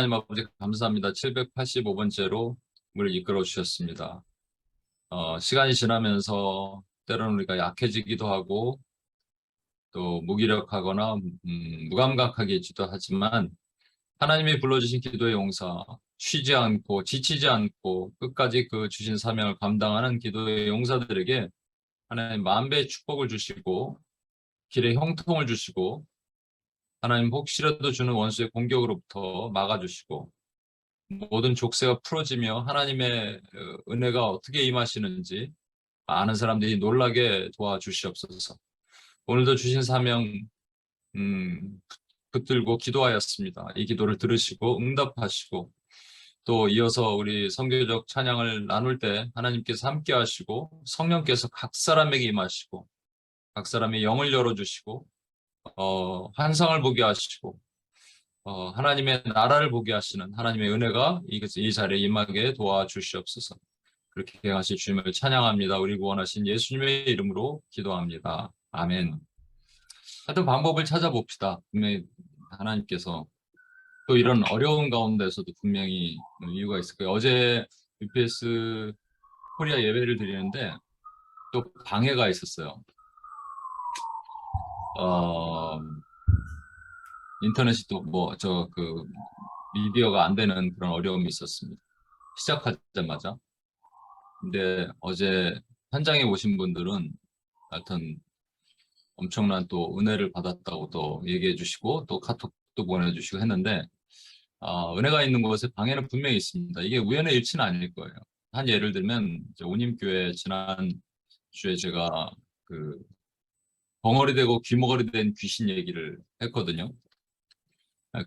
하나님 아버지 감사합니다. 785번째로 우리를 이끌어 주셨습니다. 시간이 지나면서 때로는 우리가 약해지기도 하고 또 무기력하거나 무감각하기도 하지만 하나님이 불러주신 기도의 용사, 쉬지 않고 지치지 않고 끝까지 그 주신 사명을 감당하는 기도의 용사들에게 하나님 만배의 축복을 주시고 길에 형통을 주시고 하나님 혹시라도 주는 원수의 공격으로부터 막아주시고 모든 족쇄가 풀어지며 하나님의 은혜가 어떻게 임하시는지 아는 사람들이 놀라게 도와주시옵소서. 오늘도 주신 사명 붙들고 기도하였습니다. 이 기도를 들으시고 응답하시고 또 이어서 우리 선교적 찬양을 나눌 때 하나님께서 함께 하시고 성령께서 각 사람에게 임하시고 각 사람의 영을 열어주시고 환상을 보게 하시고 하나님의 나라를 보게 하시는 하나님의 은혜가 이 자리에 임하게 도와주시옵소서. 그렇게 하실 주님을 찬양합니다. 우리 구원하신 예수님의 이름으로 기도합니다. 아멘. 하여튼 방법을 찾아봅시다. 분명히 하나님께서 또 이런 어려운 가운데서도 분명히 이유가 있을 거예요. 어제 UPS 코리아 예배를 드리는데 또 방해가 있었어요. 인터넷이 또 미디어가 안 되는 그런 어려움이 있었습니다. 시작하자마자. 근데 어제 현장에 오신 분들은 하여튼 엄청난 또 은혜를 받았다고 또 얘기해 주시고 또 카톡도 보내주시고 했는데 은혜가 있는 곳에 방해는 분명히 있습니다. 이게 우연의 일치는 아닐 거예요. 한 예를 들면 온임교회 지난 주에 제가 그 벙어리 되고 귀머거리 된 귀신 얘기를 했거든요.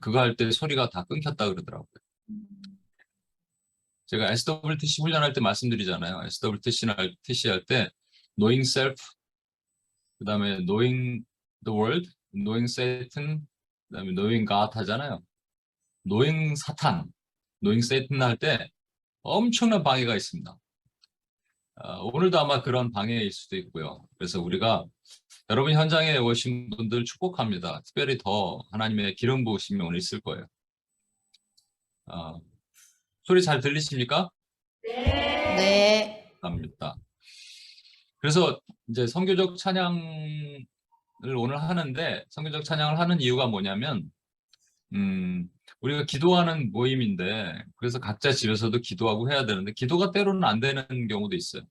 그거 할 때 소리가 다 끊겼다 그러더라고요. 제가 SWTC 훈련할 때 말씀드리잖아요. SWTC 할 때 knowing self, 그 다음에 knowing the world, knowing Satan, 그 다음에 knowing God 하잖아요. knowing 사탄, knowing Satan 할 때 엄청난 방해가 있습니다. 오늘도 아마 그런 방해일 수도 있고요. 그래서 우리가 여러분 현장에 오신 분들 축복합니다. 특별히 더 하나님의 기름 부으심이 오늘 있을 거예요. 소리 잘 들리십니까? 네. 감사합니다. 그래서 이제 선교적 찬양을 오늘 하는데 선교적 찬양을 하는 이유가 뭐냐면 우리가 기도하는 모임인데 그래서 각자 집에서도 기도하고 해야 되는데 기도가 때로는 안 되는 경우도 있어요.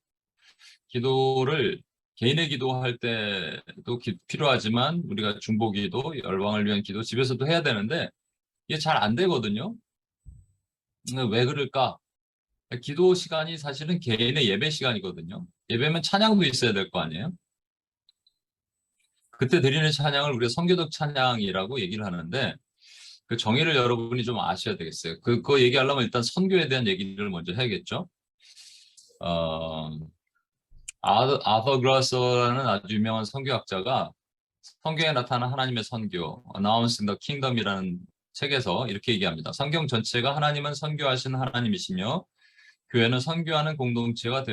기도를 개인의 기도할 때도 필요하지만 우리가 중보기도, 열방을 위한 기도 집에서도 해야 되는데 이게 잘 안 되거든요. 왜 그럴까? 기도 시간이 사실은 개인의 예배 시간이거든요. 예배면 찬양도 있어야 될 거 아니에요? 그때 드리는 찬양을 우리가 선교적 찬양이라고 얘기를 하는데 그 정의를 여러분이 좀 아셔야 되겠어요. 그거 얘기하려면 일단 선교에 대한 얘기를 먼저 해야겠죠. 아더 그라서라는 아주 유명한 선교학자가 성경에 나타난 하나님의 선교, Announcing the Kingdom이라는 책에서 이렇게 얘기합니다. 성경 전체가 하나님은 선교하시는 하나님이시며 교회는 선교하는 공동체가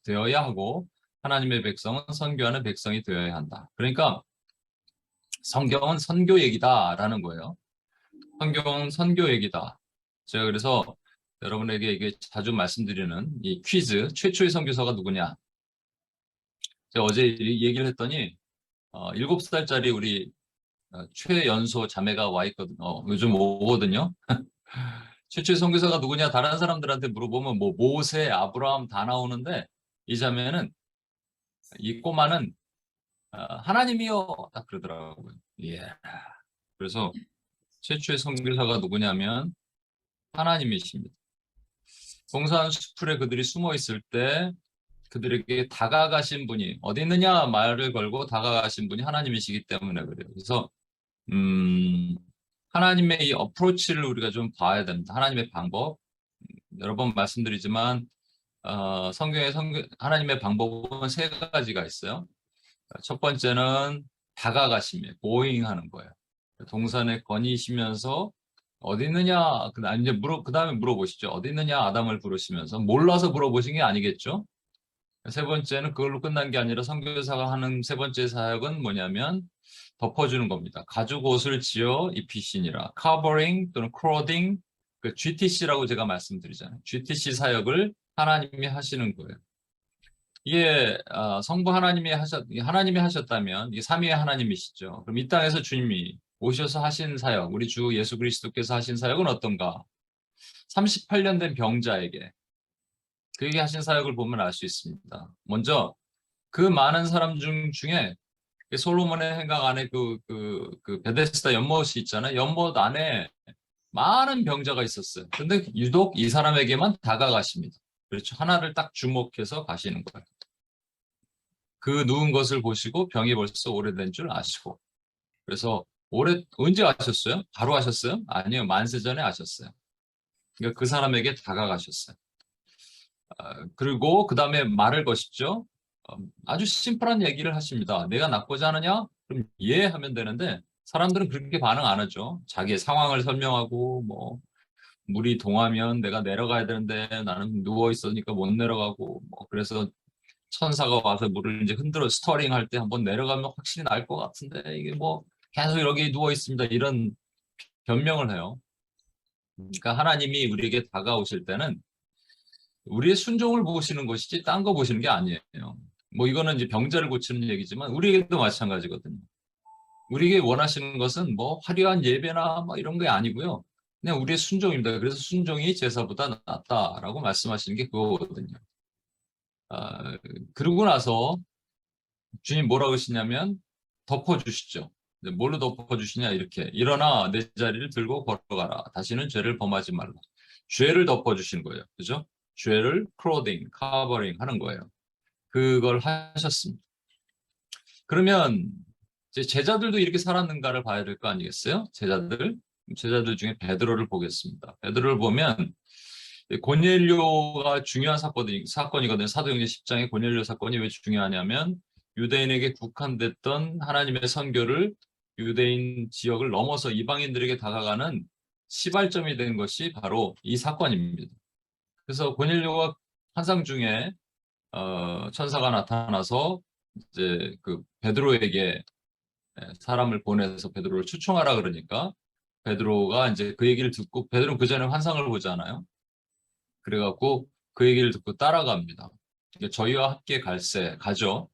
되어야 하고 하나님의 백성은 선교하는 백성이 되어야 한다. 그러니까 성경은 선교 얘기다라는 거예요. 성경은 선교 얘기다. 제가 그래서 여러분에게 이게 자주 말씀드리는 이 퀴즈, 최초의 선교사가 누구냐? 제가 어제 얘기를 했더니 7살짜리 우리 최연소 자매가 와 있거든요. 요즘 오거든요. 최초의 선교사가 누구냐? 다른 사람들한테 물어보면 뭐 모세, 아브라함 다 나오는데 이 자매는 이 꼬마는 하나님이요 딱 그러더라고요. 예. 그래서 최초의 선교사가 누구냐면 하나님이십니다. 동산 수풀에 그들이 숨어 있을 때 그들에게 다가가신 분이 어디 있느냐 말을 걸고 다가가신 분이 하나님이시기 때문에 그래요. 그래서 하나님의 이 어프로치를 우리가 좀 봐야 됩니다. 하나님의 방법. 여러 번 말씀드리지만 성경에 하나님의 방법은 세 가지가 있어요. 첫 번째는 다가가심이에요. 고잉하는 거예요. 동산에 거니시면서 어디 있느냐, 그 다음에 물어보시죠. 어디 있느냐 아담을 부르시면서 몰라서 물어보신 게 아니겠죠. 세 번째는 그걸로 끝난 게 아니라 선교사가 하는 세 번째 사역은 뭐냐면 덮어주는 겁니다. 가죽 옷을 지어 입히시니라. covering 또는 clothing, 그 GTC라고 제가 말씀드리잖아요. GTC 사역을 하나님이 하시는 거예요. 이게 성부 하나님이 하셨다면 이게 삼위의 하나님이시죠. 그럼 이 땅에서 주님이 오셔서 하신 사역, 우리 주 예수 그리스도께서 하신 사역은 어떤가? 38년 된 병자에게 그에게 하신 사역을 보면 알 수 있습니다. 먼저 그 많은 사람 중에 솔로몬의 행각 안에 그 베데스다 연못이 있잖아요. 연못 안에 많은 병자가 있었어요. 근데 유독 이 사람에게만 다가가십니다. 그렇죠. 하나를 딱 주목해서 가시는 거예요. 그 누운 것을 보시고 병이 벌써 오래된 줄 아시고. 그래서 언제 아셨어요? 바로 아셨어요? 아니요. 만세 전에 아셨어요. 그러니까 그 사람에게 다가가셨어요. 그리고 그 다음에 말을 거십죠. 아주 심플한 얘기를 하십니다. 내가 낫고자 하느냐? 그럼 예 하면 되는데 사람들은 그렇게 반응 안 하죠. 자기의 상황을 설명하고 뭐 물이 동하면 내가 내려가야 되는데 나는 누워 있으니까 못 내려가고 뭐 그래서 천사가 와서 물을 이제 흔들어 스터링 할 때 한번 내려가면 확실히 나을 것 같은데 이게 뭐 계속 여기 누워 있습니다. 이런 변명을 해요. 그러니까 하나님이 우리에게 다가오실 때는 우리의 순종을 보시는 것이지 딴 거 보시는 게 아니에요. 뭐 이거는 이제 병자를 고치는 얘기지만 우리에게도 마찬가지거든요. 우리에게 원하시는 것은 뭐 화려한 예배나 뭐 이런 게 아니고요. 그냥 우리의 순종입니다. 그래서 순종이 제사보다 낫다라고 말씀하시는 게 그거거든요. 그러고 나서 주님 뭐라 그러시냐면 덮어주시죠. 뭘로 덮어주시냐 이렇게 일어나 내 자리를 들고 걸어가라. 다시는 죄를 범하지 말라. 죄를 덮어주신 거예요. 그죠? 죄를 크로딩, 커버링 하는 거예요. 그걸 하셨습니다. 그러면 이제 제자들도 이렇게 살았는가를 봐야 될 거 아니겠어요? 제자들 중에 베드로를 보겠습니다. 베드로를 보면 고넬료가 중요한 사건이거든요. 사도행전 10장의 고넬료 사건이 왜 중요하냐면 유대인에게 국한됐던 하나님의 선교를 유대인 지역을 넘어서 이방인들에게 다가가는 시발점이 된 것이 바로 이 사건입니다. 그래서 고넬료가 환상 중에 천사가 나타나서 이제 그 베드로에게 사람을 보내서 베드로를 추청하라 그러니까 베드로가 이제 그 얘기를 듣고 베드로는 그 전에 환상을 보잖아요. 그래갖고 그 얘기를 듣고 따라갑니다. 그러니까 저희와 함께 가죠.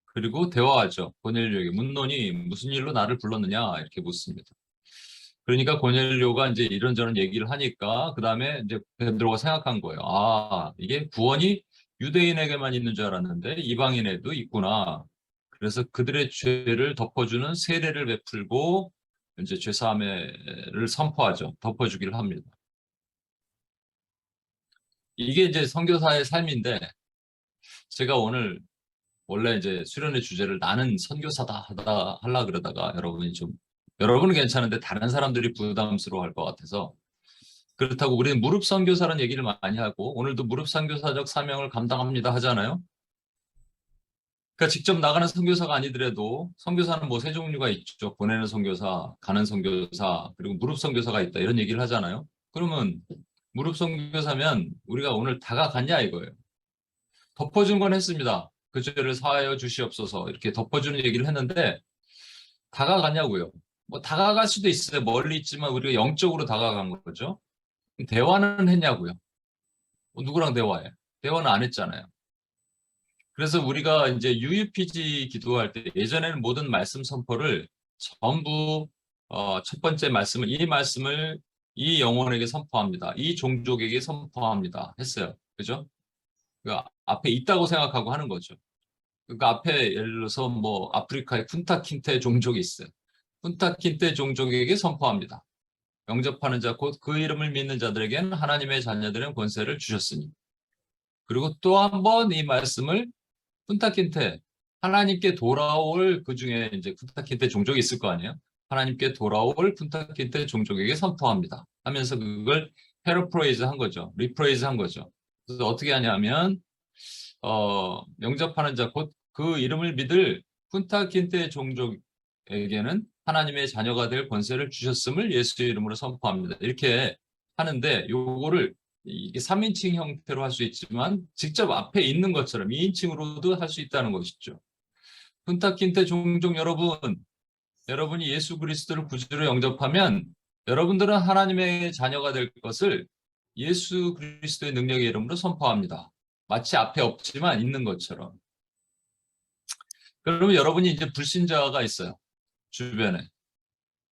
그리고 대화하죠. 고넬료에게 묻노니 무슨 일로 나를 불렀느냐 이렇게 묻습니다. 그러니까 고넬료가 이제 이런저런 얘기를 하니까 그 다음에 이제 베드로가 생각한 거예요. 아, 이게 구원이 유대인에게만 있는 줄 알았는데 이방인에도 있구나. 그래서 그들의 죄를 덮어주는 세례를 베풀고 이제 죄사함을 선포하죠. 덮어주기를 합니다. 이게 이제 선교사의 삶인데 제가 오늘 원래 이제 수련의 주제를 나는 선교사다 하려 그러다가 여러분은 괜찮은데 다른 사람들이 부담스러워할 것 같아서 그렇다고 우리는 무릎 선교사라는 얘기를 많이 하고 오늘도 무릎 선교사적 사명을 감당합니다 하잖아요. 그러니까 직접 나가는 선교사가 아니더라도 선교사는 뭐 세 종류가 있죠. 보내는 선교사, 가는 선교사, 그리고 무릎 선교사가 있다 이런 얘기를 하잖아요. 그러면 무릎 선교사면 우리가 오늘 다가갔냐 이거예요. 덮어준 건 했습니다. 그 죄를 사하여 주시옵소서 이렇게 덮어주는 얘기를 했는데 다가갔냐고요. 뭐 다가갈 수도 있어요. 멀리 있지만 우리가 영적으로 다가간 거죠. 대화는 했냐고요. 뭐 누구랑 대화해? 대화는 안 했잖아요. 그래서 우리가 이제 UUPG 기도할 때 예전에는 모든 말씀 선포를 전부 첫 번째 이 말씀을 이 영혼에게 선포합니다. 이 종족에게 선포합니다. 했어요. 그죠? 그 앞에 있다고 생각하고 하는 거죠. 그 앞에 예를 들어서 뭐 아프리카의 쿤타킨테 종족이 있어요. 쿤타킨테 종족에게 선포합니다. 영접하는 자 곧 그 이름을 믿는 자들에게는 하나님의 자녀들은 권세를 주셨으니. 그리고 또 한 번 이 말씀을 쿤타킨테 하나님께 돌아올 그 중에 이제 쿤타킨테 종족이 있을 거 아니에요. 하나님께 돌아올 쿤타킨테 종족에게 선포합니다. 하면서 그걸 패러프레이즈 한 거죠. 리프레이즈 한 거죠. 그래서 어떻게 하냐면 영접하는 자 곧 그 이름을 믿을 쿤타킨테 종족에게는 하나님의 자녀가 될 권세를 주셨음을 예수의 이름으로 선포합니다. 이렇게 하는데 요거를 이게 3인칭 형태로 할 수 있지만 직접 앞에 있는 것처럼 2인칭으로도 할 수 있다는 것이죠. 쿤타킨테 종족 여러분이 예수 그리스도를 구주로 영접하면 여러분들은 하나님의 자녀가 될 것을 예수 그리스도의 능력의 이름으로 선포합니다. 마치 앞에 없지만 있는 것처럼. 그러면 여러분이 이제 불신자가 있어요. 주변에.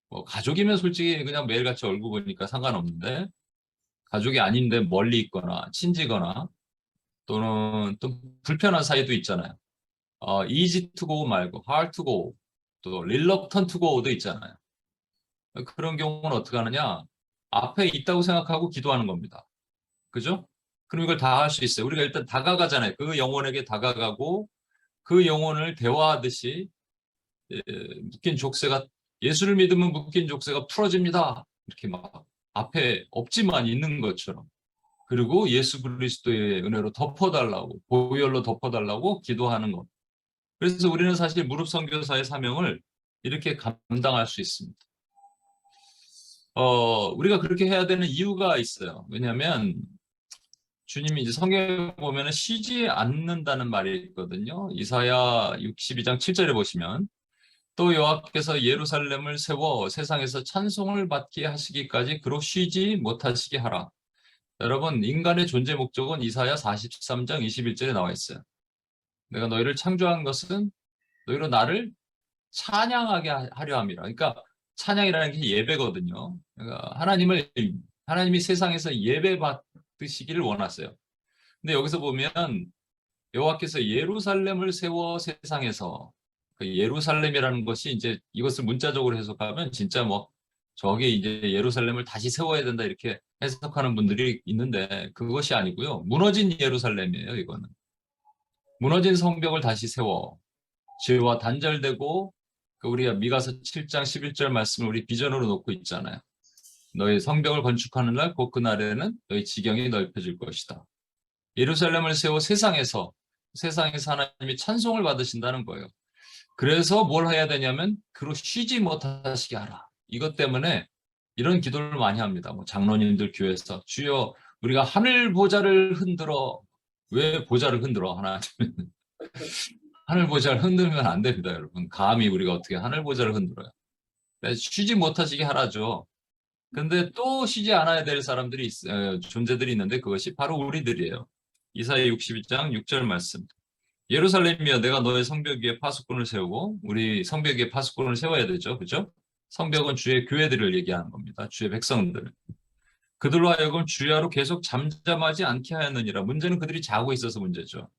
뭐 가족이면 솔직히 그냥 매일같이 얼굴 보니까 상관없는데 가족이 아닌데 멀리 있거나 친지거나 또는 또 불편한 사이도 있잖아요. easy to go 말고 hard to go 또 reluctant to go도 있잖아요. 그런 경우는 어떻게 하느냐? 앞에 있다고 생각하고 기도하는 겁니다. 그죠? 그럼 이걸 다 할 수 있어요. 우리가 일단 다가가잖아요. 그 영혼에게 다가가고 그 영혼을 대화하듯이 묶인 족쇄가 예수를 믿으면 묶인 족쇄가 풀어집니다. 이렇게 막 앞에 없지만 있는 것처럼. 그리고 예수 그리스도의 은혜로 덮어달라고 보혈로 덮어달라고 기도하는 것. 그래서 우리는 사실 무릎 선교사의 사명을 이렇게 감당할 수 있습니다. 우리가 그렇게 해야 되는 이유가 있어요. 왜냐하면 주님이 이제 성경에 보면은 쉬지 않는다는 말이 있거든요. 이사야 62장 7절에 보시면 또 여호와께서 예루살렘을 세워 세상에서 찬송을 받게 하시기까지 그로 쉬지 못하시게 하라. 여러분, 인간의 존재 목적은 이사야 43장 21절에 나와 있어요. 내가 너희를 창조한 것은 너희로 나를 찬양하게 하려 함이라. 그러니까 찬양이라는 게 예배거든요. 그러니까 하나님이 세상에서 예배 받으시기를 원하세요. 근데 여기서 보면 여호와께서 예루살렘을 세워 세상에서 그 예루살렘이라는 것이 이제 이것을 문자적으로 해석하면 진짜 뭐 저게 이제 예루살렘을 다시 세워야 된다 이렇게 해석하는 분들이 있는데 그것이 아니고요. 무너진 예루살렘이에요, 이거는. 무너진 성벽을 다시 세워 죄와 단절되고 그 우리가 미가서 7장 11절 말씀을 우리 비전으로 놓고 있잖아요. 너희 성벽을 건축하는 날 곧 그날에는 너희 지경이 넓혀질 것이다. 예루살렘을 세워 세상에서 하나님이 찬송을 받으신다는 거예요. 그래서 뭘 해야 되냐면 그로 쉬지 못하시게 하라. 이것 때문에 이런 기도를 많이 합니다. 뭐 장로님들 교회에서 주여 우리가 하늘 보좌를 흔들어. 왜 보좌를 흔들어 하나님? 하늘 보좌를 흔들면 안 됩니다, 여러분. 감히 우리가 어떻게 하늘 보좌를 흔들어요? 쉬지 못하시게 하라죠. 근데 또 쉬지 않아야 될 사람들이 존재들이 있는데 그것이 바로 우리들이에요. 이사야 62장 6절 말씀. 예루살렘이여 내가 너의 성벽 위에 파수꾼을 세우고 우리 성벽 위에 파수꾼을 세워야 되죠. 그죠? 성벽은 주의 교회들을 얘기하는 겁니다. 주의 백성들. 그들로 하여금 주야로 계속 잠잠하지 않게 하였느니라. 문제는 그들이 자고 있어서 문제죠.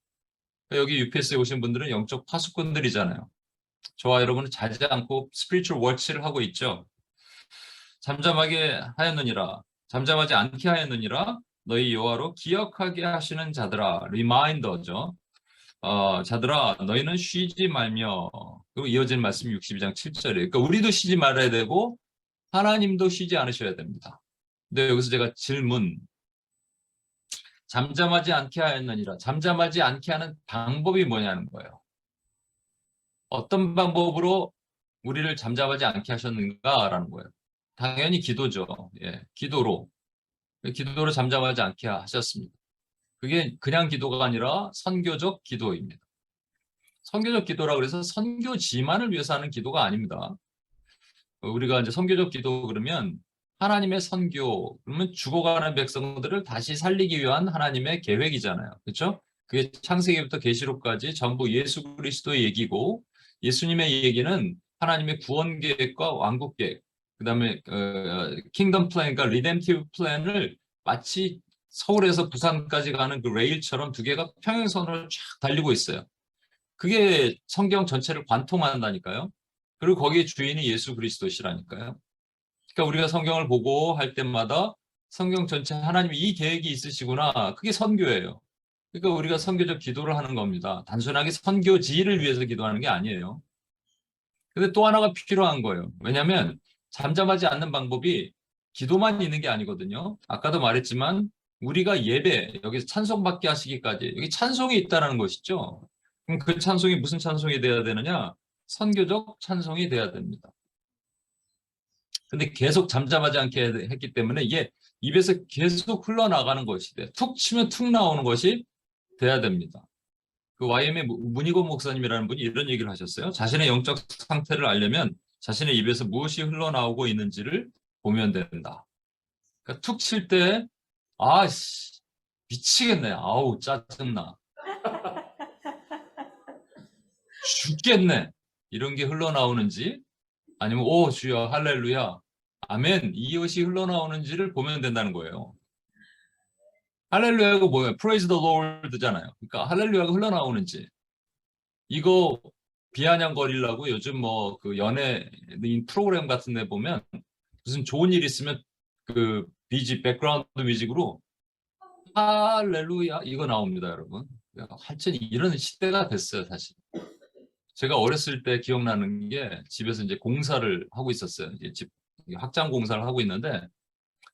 여기 UPS에 오신 분들은 영적 파수꾼들이잖아요. 저와 여러분은 자지 않고 스피리추얼 워치를 하고 있죠. 잠잠하게 하였느니라. 잠잠하지 않게 하였느니라. 너희 여호와로 기억하게 하시는 자들아. 리마인더죠. 자들아 너희는 쉬지 말며 그리고 이어진 말씀 62장 7절이에요. 그러니까 우리도 쉬지 말아야 되고 하나님도 쉬지 않으셔야 됩니다. 근데 여기서 제가 질문 잠잠하지 않게 하였느니라. 잠잠하지 않게 하는 방법이 뭐냐는 거예요. 어떤 방법으로 우리를 잠잠하지 않게 하셨는가라는 거예요. 당연히 기도죠. 예, 기도로 잠잠하지 않게 하셨습니다. 그게 그냥 기도가 아니라 선교적 기도입니다. 선교적 기도라고 해서 선교지만을 위해서 하는 기도가 아닙니다. 우리가 이제 선교적 기도 그러면 하나님의 선교, 그러면 죽어가는 백성들을 다시 살리기 위한 하나님의 계획이잖아요. 그렇죠? 그게 창세기부터 계시록까지 전부 예수 그리스도의 얘기고 예수님의 얘기는 하나님의 구원 계획과 왕국 계획, 그다음에 킹덤 플랜과 리뎀티브 플랜을 마치 서울에서 부산까지 가는 그 레일처럼 두 개가 평행선으로 쫙 달리고 있어요. 그게 성경 전체를 관통한다니까요. 그리고 거기에 주인이 예수 그리스도시라니까요. 그러니까 우리가 성경을 보고 할 때마다 성경 전체 하나님이 이 계획이 있으시구나. 그게 선교예요. 그러니까 우리가 선교적 기도를 하는 겁니다. 단순하게 선교지를 위해서 기도하는 게 아니에요. 근데 또 하나가 필요한 거예요. 왜냐하면 잠잠하지 않는 방법이 기도만 있는 게 아니거든요. 아까도 말했지만 우리가 예배, 여기서 찬송받게 하시기까지 여기 찬송이 있다는 것이죠. 그럼 그 찬송이 무슨 찬송이 돼야 되느냐? 선교적 찬송이 돼야 됩니다. 근데 계속 잠잠하지 않게 했기 때문에 이게 입에서 계속 흘러나가는 것이 돼. 툭 치면 툭 나오는 것이 돼야 됩니다. 그 YM의 문희곤 목사님이라는 분이 이런 얘기를 하셨어요. 자신의 영적 상태를 알려면 자신의 입에서 무엇이 흘러나오고 있는지를 보면 된다. 그러니까 툭 칠 때, 아씨, 미치겠네. 아우, 짜증나. 죽겠네. 이런 게 흘러나오는지, 아니면, 오, 주여, 할렐루야, 아멘. 이것이 흘러나오는지를 보면 된다는 거예요. 할렐루야가 뭐예요? Praise the Lord잖아요. 그러니까 할렐루야가 흘러나오는지. 이거 비아냥거리려고 요즘 뭐 그 연예인 프로그램 같은 데 보면 무슨 좋은 일 있으면 그 백그라운드 뮤직으로 할렐루야 이거 나옵니다, 여러분. 하여튼 이런 시대가 됐어요, 사실. 제가 어렸을 때 기억나는 게 집에서 이제 공사를 하고 있었어요. 이제 집 확장 공사를 하고 있는데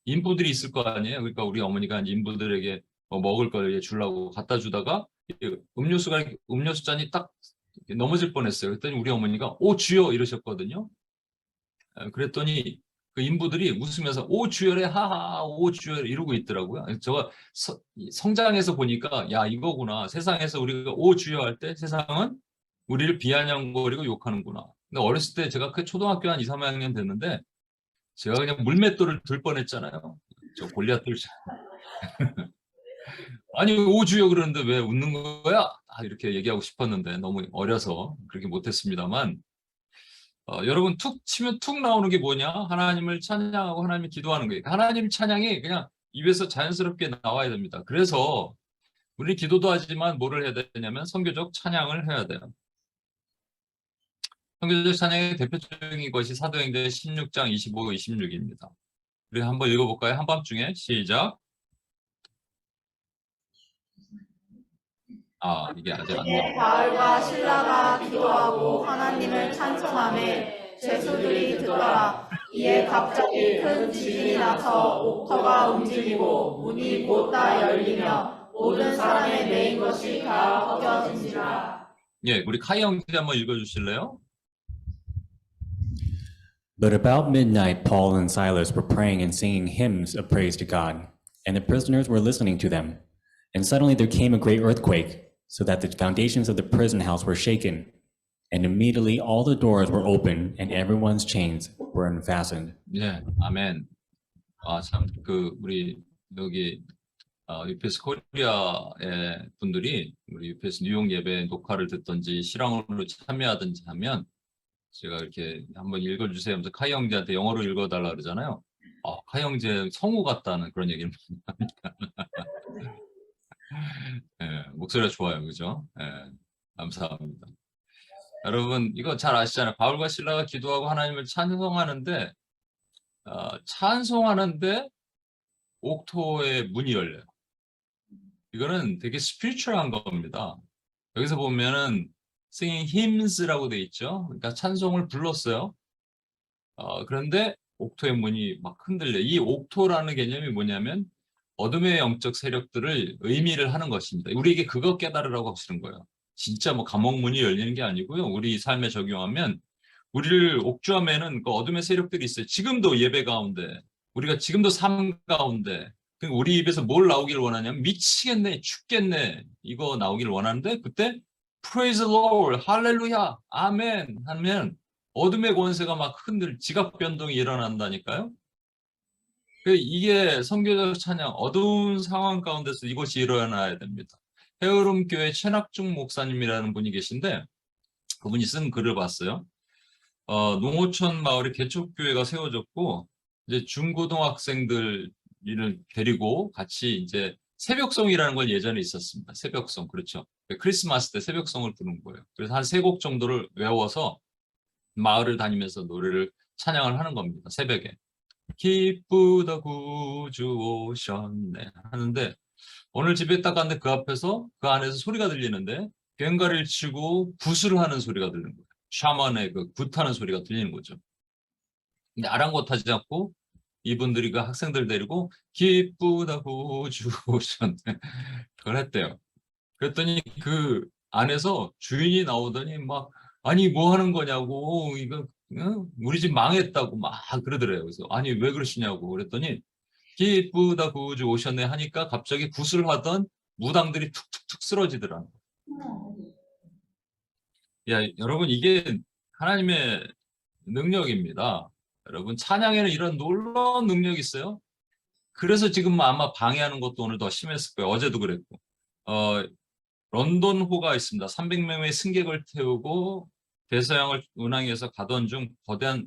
인부들이 있을 거 아니에요. 그러니까 우리 어머니가 인부들에게 뭐 먹을 걸 주려고 갖다 주다가 음료수 잔이 딱 넘어질 뻔했어요. 그랬더니 우리 어머니가 오 주여 이러셨거든요. 그랬더니 그 인부들이 웃으면서 오 주여래 하하 오 주여래 이러고 있더라고요. 제가 성장해서 보니까 야 이거구나. 세상에서 우리가 오 주여 할 때 세상은 우리를 비아냥거리고 욕하는구나. 근데 어렸을 때 제가 그 초등학교 한 2, 3학년 됐는데 제가 그냥 물맷돌을 들 뻔했잖아요. 저 골리앗 들 아니 오 주여 그러는데 왜 웃는 거야? 이렇게 얘기하고 싶었는데 너무 어려서 그렇게 못했습니다만 여러분 툭 치면 툭 나오는 게 뭐냐? 하나님을 찬양하고 하나님을 기도하는 거예요. 하나님 찬양이 그냥 입에서 자연스럽게 나와야 됩니다. 그래서 우리 기도도 하지만 뭐를 해야 되냐면 선교적 찬양을 해야 돼요. 선교적 찬양의 대표적인 것이 사도행전 16장 25, 26입니다. 우리 한번 읽어볼까요? 한밤중에 시작. 이게 아직 안 나와요. 바울과 실라가 기도하고 하나님을 찬송하며 죄수들이 듣더라. 이에 갑자기 큰 지진이 나서 옥터가 움직이고 문이 곧 다 열리며 모든 사람의 매인 것이 다 벗겨진지라. 예, 우리 카이 형제 한번 읽어주실래요? But about midnight, Paul and Silas were praying and singing hymns of praise to God, and the prisoners were listening to them. And suddenly there came a great earthquake, so that the foundations of the prison house were shaken. And immediately all the doors were opened, and everyone's chains were unfastened. 예, 아멘. 참, 우리, 여기, UPS 코리아의 분들이 우리 UPS 뉴욕 예배 녹화를 듣던지 실황으로 참여하든지 하면 제가 이렇게 한번 읽어주세요 하면서 카이 형제한테 영어로 읽어달라 그러잖아요. 카이 형제 성우 같다는 그런 얘기를 많이 합니다. 예, 목소리가 좋아요. 그죠? 예, 감사합니다. 여러분, 이거 잘 아시잖아요. 바울과 실라가 기도하고 하나님을 찬송하는데, 찬송하는데 옥토의 문이 열려요. 이거는 되게 스피리추얼한 겁니다. 여기서 보면은 singing hymns라고 돼 있죠. 그러니까 찬송을 불렀어요. 그런데 옥토의 문이 막 흔들려. 이 옥토라는 개념이 뭐냐면 어둠의 영적 세력들을 의미를 하는 것입니다. 우리에게 그거 깨달으라고 하시는 거예요. 진짜 뭐 감옥 문이 열리는 게 아니고요. 우리 삶에 적용하면 우리를 옥주함에는 그 어둠의 세력들이 있어요. 지금도 예배 가운데, 우리가 지금도 삶 가운데, 우리 입에서 뭘 나오기를 원하냐면 미치겠네, 죽겠네 이거 나오기를 원하는데 그때 Praise the Lord, 할렐루야, 아멘 하면 어둠의 권세가 막 지각 변동이 일어난다니까요. 이게 선교적 찬양, 어두운 상황 가운데서 이것이 일어나야 됩니다. 헤어룸교회 최낙중 목사님이라는 분이 계신데 그분이 쓴 글을 봤어요. 농어촌 마을에 개척교회가 세워졌고 이제 중고등학생들을 데리고 같이 이제 새벽송이라는 걸 예전에 있었습니다. 새벽송, 그렇죠. 크리스마스 때 새벽송을 부른 거예요. 그래서 한 3곡 정도를 외워서 마을을 다니면서 노래를 찬양을 하는 겁니다. 새벽에. 기쁘다 구주 오셨네 하는데 오늘 집에 딱 갔는데 그 앞에서 그 안에서 소리가 들리는데 꽹과리를 치고 굿을 하는 소리가 들리는 거예요. 샤먼의 그 굿하는 소리가 들리는 거죠. 근데 아랑곳하지 않고 이분들이 그 학생들 데리고 기쁘다 구주 오셨네 그걸 했대요. 그랬더니 그 안에서 주인이 나오더니 막 아니 뭐 하는 거냐고 이거 우리 집 망했다고 막 그러더래요. 그래서 아니 왜 그러시냐고 그랬더니 기쁘다 구주 오셨네 하니까 갑자기 굿을 하던 무당들이 툭툭툭 쓰러지더라고요. 야, 여러분 이게 하나님의 능력입니다. 여러분, 찬양에는 이런 놀라운 능력이 있어요. 그래서 지금 아마 방해하는 것도 오늘 더 심했을 거예요. 어제도 그랬고. 런던호가 있습니다. 300명의 승객을 태우고 대서양을 운항해서 가던 중 거대한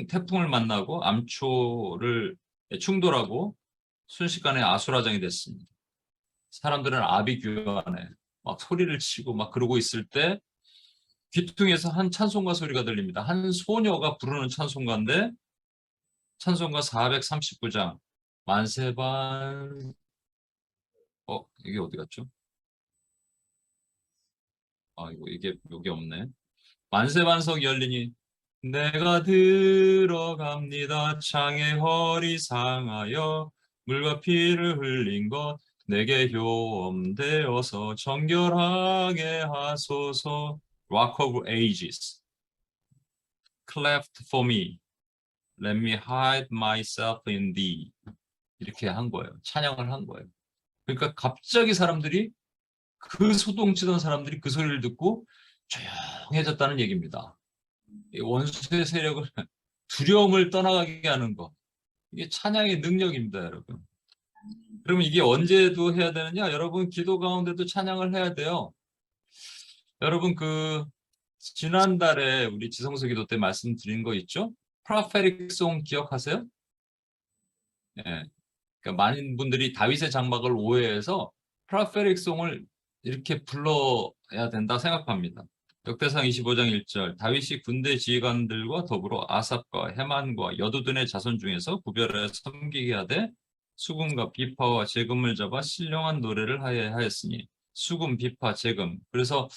태풍을 만나고 암초를 충돌하고 순식간에 아수라장이 됐습니다. 사람들은 아비규환에 막 소리를 치고 막 그러고 있을 때 귀퉁이에서 한 찬송가 소리가 들립니다. 한 소녀가 부르는 찬송가인데 찬송가 439장 만세반 이게 어디 갔죠? 이게 여기 없네. 만세반석 열리니 내가 들어갑니다. 창에 허리 상하여 물과 피를 흘린 것 내게 효험되어서 정결하게 하소서. Rock of Ages, cleft for me, let me hide myself in thee. 이렇게 한 거예요. 찬양을 한 거예요. 그러니까 갑자기 사람들이 그 소동치던 사람들이 그 소리를 듣고 조용해졌다는 얘기입니다. 원수의 세력을 두려움을 떠나가게 하는 것. 이게 찬양의 능력입니다, 여러분. 그러면 이게 언제도 해야 되느냐? 여러분 기도 가운데도 찬양을 해야 돼요. 여러분 지난달에 우리 지성소 기도 때 말씀드린 거 있죠? 프로페틱 송 기억하세요? 예. 그러니까 많은 분들이 다윗의 장막을 오해해서 프로페틱 송을 이렇게 불러야 된다 생각합니다. 역대상 25장 1절 다윗이 군대 지휘관들과 더불어 아삽과 헤만과 여두둔의 자손 중에서 구별해 섬기게 하되 수금과 비파와 제금을 잡아 신령한 노래를 하였으니 수금, 비파, 제금. 그래서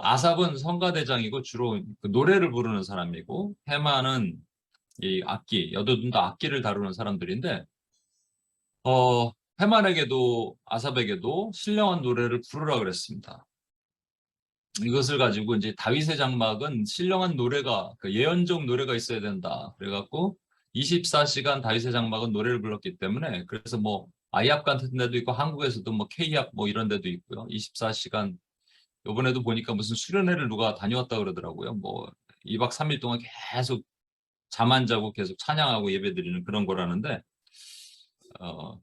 아삽은 성가대장이고 주로 그 노래를 부르는 사람이고 헤만은 이 악기, 여두둔도 악기를 다루는 사람들인데 헤만에게도 아삽에게도 신령한 노래를 부르라 그랬습니다. 이것을 가지고 이제 다윗의 장막은 신령한 노래가 예언적 노래가 있어야 된다. 그래갖고 24시간 다윗의 장막은 노래를 불렀기 때문에 그래서 뭐 아이압 같은 데도 있고 한국에서도 뭐 K압 뭐 이런 데도 있고요. 24시간 이번에도 보니까 무슨 수련회를 누가 다녀왔다 그러더라고요. 뭐 2박 3일 동안 계속 잠 안 자고 계속 찬양하고 예배드리는 그런 거라는데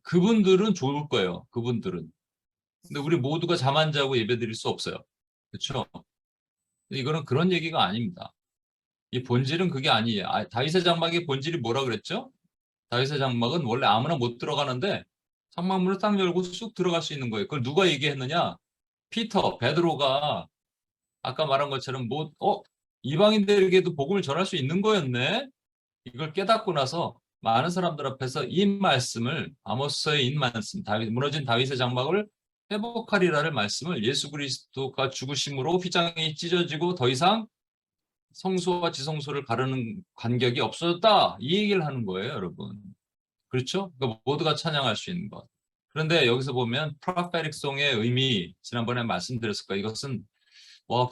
그분들은 좋을 거예요. 그분들은. 근데 우리 모두가 잠 안 자고 예배드릴 수 없어요. 그렇죠? 이거는 그런 얘기가 아닙니다. 이 본질은 그게 아니에요. 다윗의 장막의 본질이 뭐라 그랬죠? 다윗의 장막은 원래 아무나 못 들어가는데 장막문을 딱 열고 쑥 들어갈 수 있는 거예요. 그걸 누가 얘기했느냐? 베드로가 아까 말한 것처럼 이방인들에게도 복음을 전할 수 있는 거였네? 이걸 깨닫고 나서 많은 사람들 앞에서 이 말씀을 아모스의 인 말씀, 무너진 다윗의 장막을 회복하리라를 말씀을 예수 그리스도가 죽으심으로 휘장이 찢어지고 더 이상 성소와 지성소를 가르는 간격이 없어졌다. 이 얘기를 하는 거예요, 여러분. 그렇죠? 그러니까 모두가 찬양할 수 있는 것. 그런데 여기서 보면 프로페틱 송의 의미, 지난번에 말씀드렸을 거예요. 이것은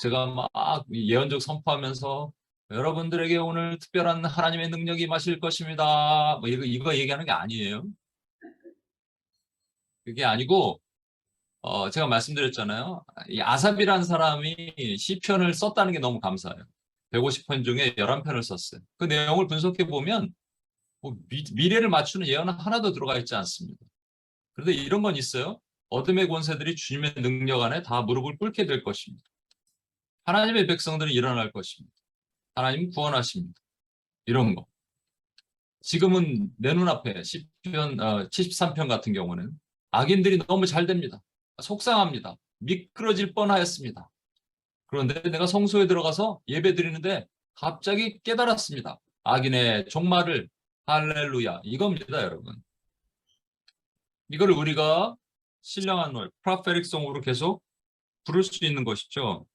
제가 막 예언적 선포하면서 여러분들에게 오늘 특별한 하나님의 능력이 임하실 것입니다. 뭐 이거 얘기하는 게 아니에요. 그게 아니고 제가 말씀드렸잖아요. 이 아삽이라는 사람이 시편을 썼다는 게 너무 감사해요. 150편 중에 11편을 썼어요. 그 내용을 분석해 보면 미래를 맞추는 예언은 하나도 들어가 있지 않습니다. 그런데 이런 건 있어요. 어둠의 권세들이 주님의 능력 안에 다 무릎을 꿇게 될 것입니다. 하나님의 백성들은 일어날 것입니다. 하나님은 구원하십니다. 이런 거. 지금은 내 눈앞에 시편 73편 같은 경우는 악인들이 너무 잘 됩니다. 속상합니다. 미끄러질 뻔하였습니다. 그런데 내가 성소에 들어가서 예배 드리는데 갑자기 깨달았습니다. 악인의 종말을 할렐루야. 이겁니다, 여러분. 이걸 우리가 신령한 노래, 프로페틱 송으로 계속 부를 수 있는 것이죠.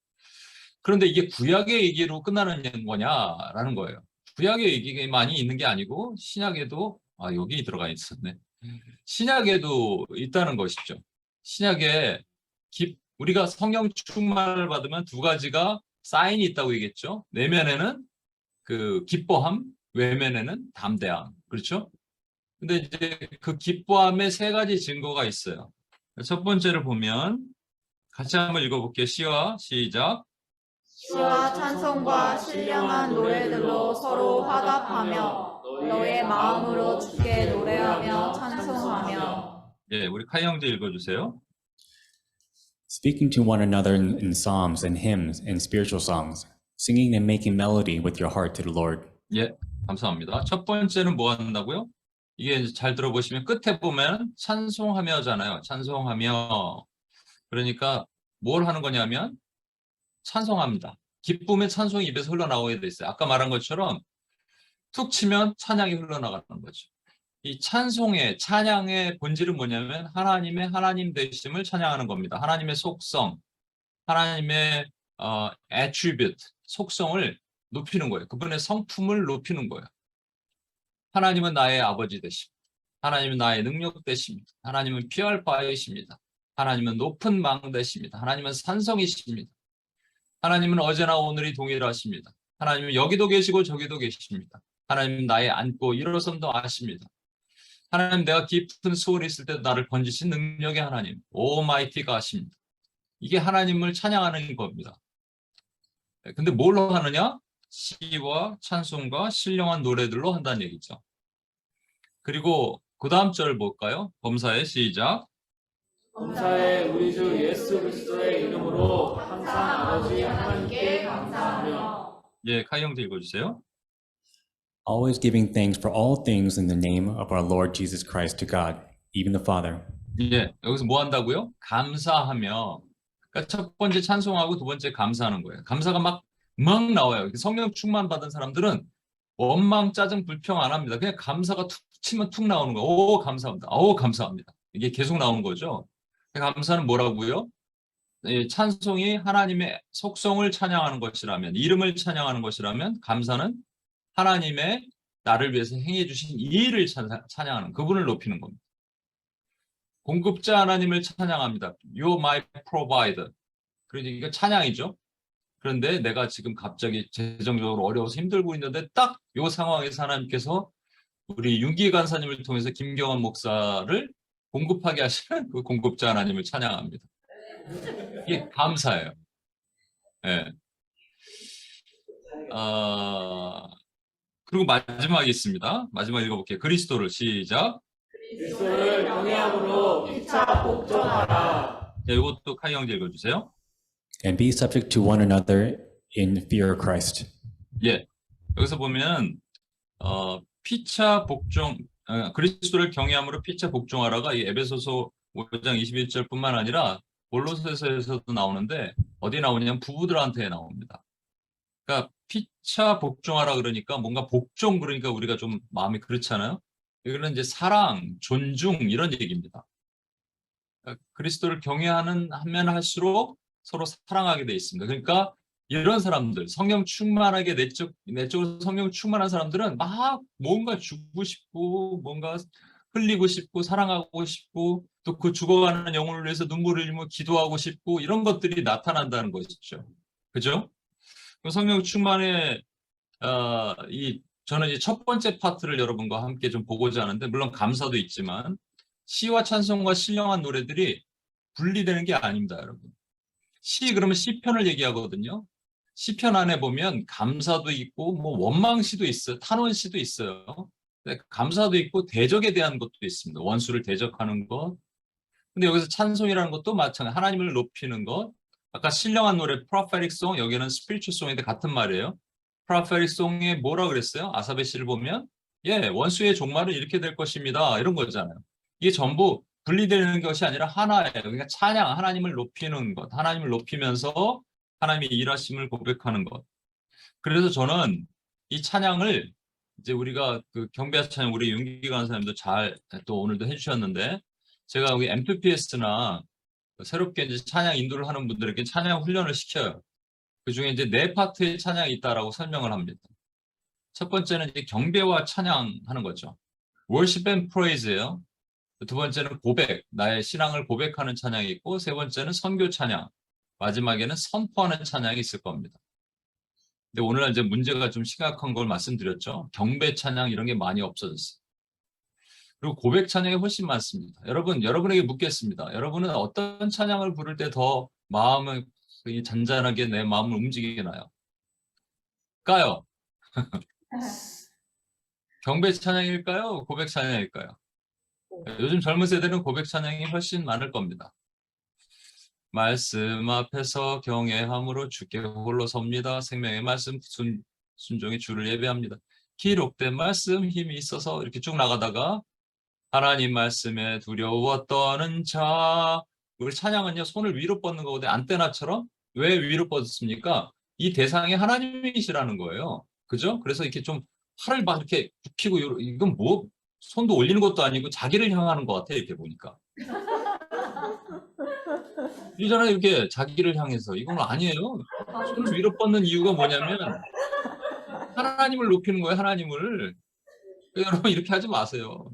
그런데 이게 구약의 얘기로 끝나는 거냐라는 거예요. 구약의 얘기만이 있는 게 아니고 신약에도 여기 들어가 있었네. 신약에도 있다는 것이죠. 신약에 우리가 성령 충만을 받으면 두 가지가 사인이 있다고 얘기했죠. 내면에는 그 기뻐함, 외면에는 담대함. 그렇죠? 근데 이제 그 기뻐함의 세 가지 증거가 있어요. 첫 번째를 보면 같이 한번 읽어볼게요. 시와 시작. 시와 찬송과 신령한 노래들로 서로 화답하며 너의 마음으로 주께 노래하며 찬송하며. 예, 우리 카이 형제 읽어주세요. Speaking to one another in psalms and hymns and spiritual songs, singing and making melody with your heart to the Lord. 예, 감사합니다. 첫 번째는 뭐 한다고요? 이게 이제 잘 들어보시면 끝에 보면 찬송하며잖아요. 찬송하며. 그러니까 뭘 하는 거냐면 찬송합니다. 기쁨의 찬송이 입에서 흘러나오게 돼 있어요. 아까 말한 것처럼 툭 치면 찬양이 흘러나가는 거죠. 이 찬양의 본질은 뭐냐면 하나님의 하나님 되심을 찬양하는 겁니다. 하나님의 속성, 하나님의 attribute, 속성을 높이는 거예요. 그분의 성품을 높이는 거예요. 하나님은 나의 아버지 되십니다. 하나님은 나의 능력 되십니다. 하나님은 피할 바이십니다. 하나님은 높은 망 되십니다. 하나님은 산성이십니다. 하나님은 어제나 오늘이 동일하십니다. 하나님은 여기도 계시고 저기도 계십니다. 하나님은 나의 앉고 일어선도 아십니다. 하나님, 내가 깊은 수월이 있을 때도 나를 건지신 능력의 하나님, 오마이티가 하십니다. 이게 하나님을 찬양하는 겁니다. 근데 뭘로 하느냐? 시와 찬송과 신령한 노래들로 한다는 얘기죠. 그리고 그 다음 절 볼까요? 범사의 시작. 범사의 우리 주 예수 그리스도의 이름으로 항상 아버지 하나님께 감사하며. 예, 카이 형제 읽어주세요. Always giving thanks for all things in the name of our Lord Jesus Christ to God, even the Father. 예, 여기서 뭐 한다고요? 감사하며. 그러니까 첫 번째 찬송하고 두 번째 감사하는 거예요. 감사가 막 나와요. 성령 충만 받은 사람들은 원망, 짜증, 불평 안 합니다. 그냥 감사가 툭 치면 툭 나오는 거예요. 오, 감사합니다. 오, 감사합니다. 이게 계속 나오는 거죠. 감사는 뭐라고요? 예, 찬송이 하나님의 속성을 찬양하는 것이라면, 이름을 찬양하는 것이라면, 감사는 하나님의 나를 위해서 행해 주신 이 일을 찬양하는, 그분을 높이는 겁니다. 공급자 하나님을 찬양합니다. You're my provider. 그러니까 이게 찬양이죠. 그런데 내가 지금 갑자기 재정적으로 어려워서 힘들고 있는데 딱 이 상황에서 하나님께서 우리 윤기 간사님을 통해서 김경환 목사를 공급하게 하시는 그 공급자 하나님을 찬양합니다. 이게 감사예요. 예. 그리고 마지막에 있습니다. 마지막 읽어볼게요. 그리스도를 시작. 그리스도를 경외함으로 피차 복종하라. 네, 이것도 카이 형제 읽어주세요. And be subject to one another in fear of Christ. 예, 여기서 보면 피차 복종, 그리스도를 경외함으로 피차 복종하라가 이 에베소서 5장 21절뿐만 아니라 골로새서에서도 나오는데 어디 나오냐면 부부들한테 나옵니다. 그러니까 피차 복종하라 그러니까 뭔가 복종 그러니까 우리가 좀 마음이 그렇잖아요. 이거는 이제 사랑, 존중 이런 얘기입니다. 그러니까 그리스도를 경외하면 할수록 서로 사랑하게 돼 있습니다. 그러니까 이런 사람들, 성령 충만하게 내적으로 성령 충만한 사람들은 막 뭔가 주고 싶고 뭔가 흘리고 싶고 사랑하고 싶고 또 그 죽어가는 영혼을 위해서 눈물을 흘리며 기도하고 싶고 이런 것들이 나타난다는 것이죠. 그죠? 성령 충만의 저는 이제 첫 번째 파트를 여러분과 함께 좀 보고자 하는데 물론 감사도 있지만 시와 찬송과 신령한 노래들이 분리되는 게 아닙니다, 여러분. 시 그러면 시편을 얘기하거든요. 시편 안에 보면 감사도 있고 뭐 원망시도 있어요. 탄원시도 있어요. 감사도 있고 대적에 대한 것도 있습니다. 원수를 대적하는 것. 근데 여기서 찬송이라는 것도 마찬가지. 하나님을 높이는 것. 아까 신령한 노래 prophetic song 여기는 spiritual song인데 같은 말이에요. prophetic song에 뭐라 그랬어요? 아사베 시를 보면 원수의 종말은 이렇게 될 것입니다. 이런 거잖아요. 이게 전부 분리되는 것이 아니라 하나예요. 그러니까 찬양, 하나님을 높이는 것. 하나님을 높이면서 하나님의 일하심을 고백하는 것. 그래서 저는 이 찬양을 이제 우리가 그 경배 찬양 우리 윤기 간사님도 잘 또 오늘도 해주셨는데 제가 여기 M2PS나 새롭게 이제 찬양 인도를 하는 분들에게 찬양 훈련을 시켜요. 그 중에 이제 4파트의 찬양이 있다라고 설명을 합니다. 첫 번째는 이제 경배와 찬양하는 거죠. Worship and Praise예요. 두 번째는 고백, 나의 신앙을 고백하는 찬양이 있고 세 번째는 선교 찬양, 마지막에는 선포하는 찬양이 있을 겁니다. 근데 오늘 이제 문제가 좀 심각한 걸 말씀드렸죠. 경배 찬양 이런 게 많이 없어졌어요. 그리고 고백 찬양이 훨씬 많습니다. 여러분에게 묻겠습니다. 여러분은 어떤 찬양을 부를 때 더 마음을 이 잔잔하게 내 마음을 움직이게 나요. 까요? 경배 찬양일까요? 고백 찬양일까요? 요즘 젊은 세대는 고백 찬양이 훨씬 많을 겁니다. 말씀 앞에서 경외함으로 주께 홀로 섭니다. 생명의 말씀 순종의 주를 예배합니다. 기록된 말씀 힘이 있어서 이렇게 쭉 나가다가 하나님 말씀에 두려워 떠는 자. 우리 찬양은요 손을 위로 뻗는 거거든요. 안테나처럼. 왜 위로 뻗습니까? 이 대상이 하나님이시라는 거예요. 그죠? 그래서 이렇게 좀 팔을 막 이렇게 굽히고 이건 뭐 손도 올리는 것도 아니고 자기를 향하는 것 같아 이렇게 보니까. 이잖아요 이렇게 자기를 향해서. 이건 아니에요. 손을 위로 뻗는 이유가 뭐냐면 하나님을 높이는 거예요. 하나님을. 여러분 이렇게 하지 마세요.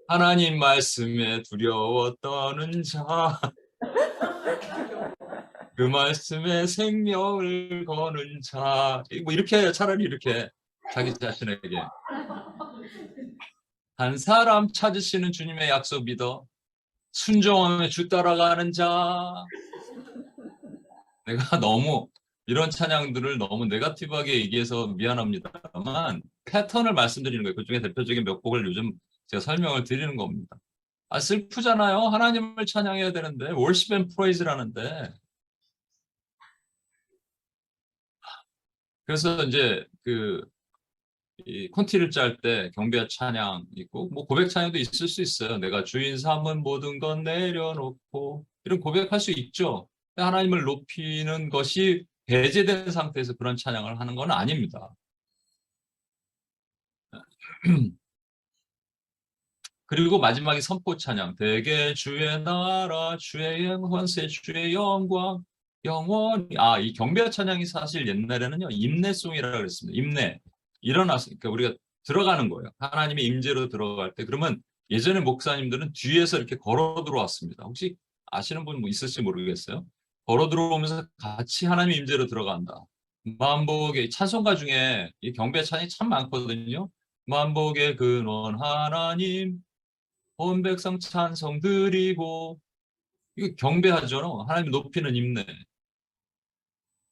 하나님 말씀에 두려워 떠는 자, 그 말씀에 생명을 거는 자. 뭐 이렇게 해요. 차라리 이렇게 자기 자신에게. 한 사람 찾으시는 주님의 약속 믿어 순종하며 주 따라가는 자. 내가 너무 이런 찬양들을 너무 네거티브하게 얘기해서 미안합니다만 패턴을 말씀드리는 거예요. 그중에 대표적인 몇 곡을 요즘 제가 설명을 드리는 겁니다. 아, 슬프잖아요. 하나님을 찬양해야 되는데 worship and praise라는데. 그래서 이제 이 콘티를 짤 때 경배 찬양 있고 뭐 고백 찬양도 있을 수 있어요. 내가 주인 삼은 모든 건 내려놓고 이런 고백할 수 있죠. 하나님을 높이는 것이 배제된 상태에서 그런 찬양을 하는 건 아닙니다. 그리고 마지막에 선포 찬양. 대개 주의 나라 주의 영원세 주의 영광 영원히. 이 경배 찬양이 사실 옛날에는요 임내송이라고 그랬습니다. 임내. 일어나서 그러니까 우리가 들어가는 거예요. 하나님의 임재로 들어갈 때. 그러면 예전에 목사님들은 뒤에서 이렇게 걸어 들어왔습니다. 혹시 아시는 분 뭐 있을지 모르겠어요. 걸어 들어오면서 같이 하나님의 임재로 들어간다. 만복의 찬송가 중에 이 경배 찬이 참 많거든요. 만복의 근원 하나님 온 백성 찬송 드리고. 이거 경배하죠. 하나님 높이는 임내.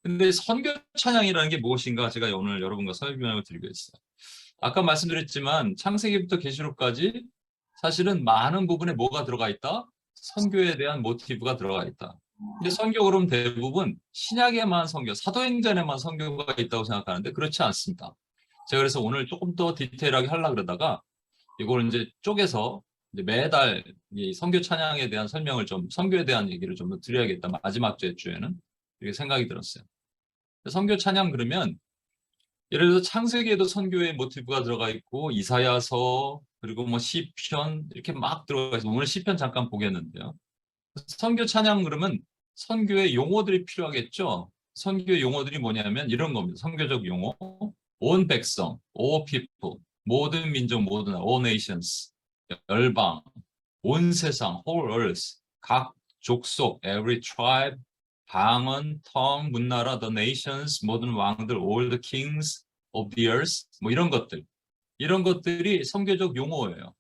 근데 선교 찬양이라는 게 무엇인가 제가 오늘 여러분과 설명을 드리겠어요. 아까 말씀드렸지만 창세기부터 계시록까지 사실은 많은 부분에 뭐가 들어가 있다? 선교에 대한 모티브가 들어가 있다. 근데 선교 그럼 대부분 신약에만 선교, 사도행전에만 선교가 있다고 생각하는데 그렇지 않습니다. 제가 그래서 오늘 조금 더 디테일하게 하려고 그러다가 이걸 이제 쪼개서 이제 매달 이 선교 찬양에 대한 설명을 좀, 선교에 대한 얘기를 좀 드려야겠다. 마지막 주에는 이렇게 생각이 들었어요. 선교 찬양 그러면 예를 들어서 창세기에도 선교의 모티브가 들어가 있고 이사야서 그리고 뭐 시편 이렇게 막 들어가 있어요. 오늘 시편 잠깐 보겠는데요. 선교 찬양 그러면 선교의 용어들이 필요하겠죠. 선교의 용어들이 뭐냐면 이런 겁니다. 선교적 용어. 온 백성, all people, 모든 민족, 모든 all nations, 열방, 온 세상, whole earth, 각 족속, every tribe, 방언, tongue, 문나라, the nations, 모든 왕들, all the kings of the earth, 뭐 이런 것들. 이런 것들이 선교적 용어예요.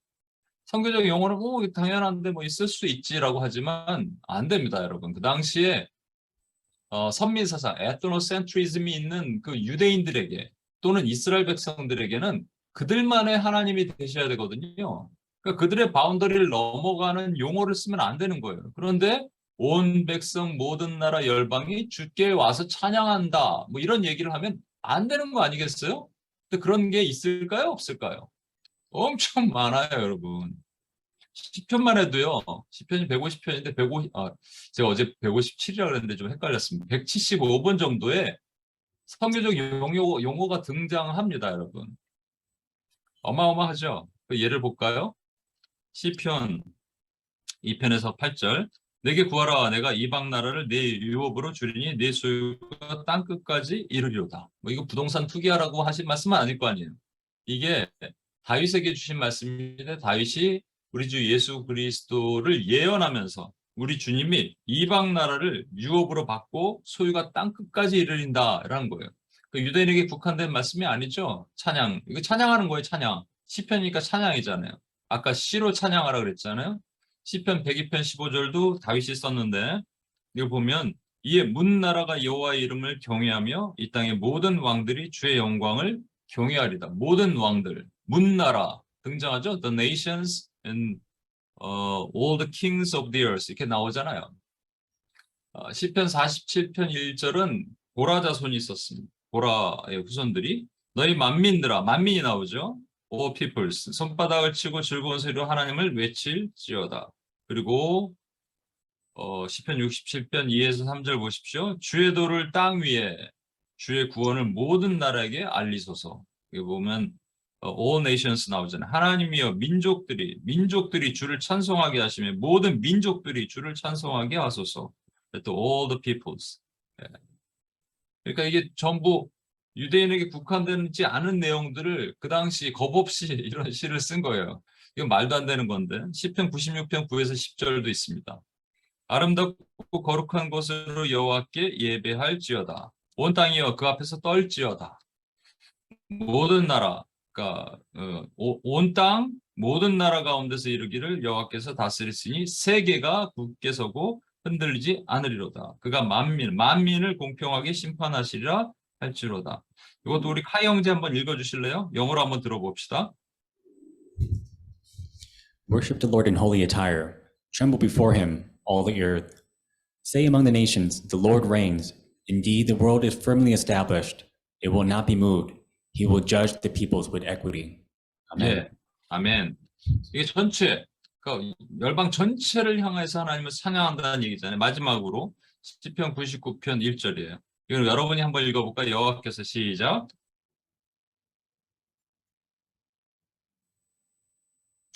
선교적 용어는 당연한데 뭐 있을 수 있지라고 하지만 안 됩니다, 여러분. 그 당시에 선민사상, 에트노센트리즘이 있는 그 유대인들에게 또는 이스라엘 백성들에게는 그들만의 하나님이 되셔야 되거든요. 그러니까 그들의 바운더리를 넘어가는 용어를 쓰면 안 되는 거예요. 그런데 온 백성 모든 나라 열방이 주께 와서 찬양한다. 뭐 이런 얘기를 하면 안 되는 거 아니겠어요? 근데 그런 게 있을까요? 없을까요? 엄청 많아요, 여러분. 시편만 해도요. 시편이 150편인데 제가 어제 157이라고 그랬는데 좀 헷갈렸습니다. 175번 정도의 선교적 용어가 등장합니다, 여러분. 어마어마하죠? 그 예를 볼까요? 시편 2편에서 8절. 내게 구하라. 내가 이방 나라를 네 유업으로 주리니 네 소유가 땅끝까지 이르리로다. 뭐 이거 부동산 투기하라고 하신 말씀은 아닐 거 아니에요. 이게 다윗에게 주신 말씀인데 다윗이 우리 주 예수 그리스도를 예언하면서 우리 주님이 이방 나라를 유업으로 받고 소유가 땅끝까지 이르린다라는 거예요. 그 유대인에게 국한된 말씀이 아니죠. 찬양. 이거 찬양하는 거예요, 찬양. 시편이니까 찬양이잖아요. 아까 시로 찬양하라 그랬잖아요. 시편 102편 15절도 다윗이 썼는데 이거 보면 이에 문 나라가 여호와의 이름을 경외하며 이 땅의 모든 왕들이 주의 영광을 경외하리다. 모든 왕들, 문 나라 등장하죠. The nations and all the kings of the earth 이렇게 나오잖아요. 시편 47편 1절은 보라 자손이 있었습니다. 보라의 후손들이 너희 만민들아, 만민이 나오죠. All peoples, 손바닥을 치고 즐거운 소리로 하나님을 외칠지어다. 그리고 시편 67편 2에서 3절 보십시오. 주의 도를 땅 위에, 주의 구원을 모든 나라에게 알리소서. 여기 보면 all nations 나오잖아요. 하나님이여 민족들이 주를 찬송하게 하시며 모든 민족들이 주를 찬송하게 하소서. 또 all the peoples. 그러니까 이게 전부 유대인에게 국한되지 않은 내용들을 그 당시 겁없이 이런 시를 쓴 거예요. 이건 말도 안 되는 건데 시편 96편 9에서 10절도 있습니다. 아름답고 거룩한 곳으로 여호와께 예배할지어다. 온 땅이여 그 앞에서 떨지어다. 모든 나라, 그러니까 온 땅 모든 나라 가운데서 이르기를 여호와께서 다스리시니 세계가 굳게 서고 흔들리지 않으리로다. 그가 만민을 공평하게 심판하시리라 할지로다. 이것도 우리 카이 형제 한번 읽어주실래요? 영어로 한번 들어봅시다. Worship the Lord in holy attire. Tremble before him, all the earth. Say among the nations, the Lord reigns. Indeed, the world is firmly established. It will not be moved. He will judge the peoples with equity. Amen. 예, 아멘. 이게 전체, 그러니까 열방 전체를 향해서 하나님을 찬양한다는 얘기잖아요. 마지막으로 시편 99편 1절이에요. 이건 여러분이 한번 읽어볼까요? 여호와께서 시작.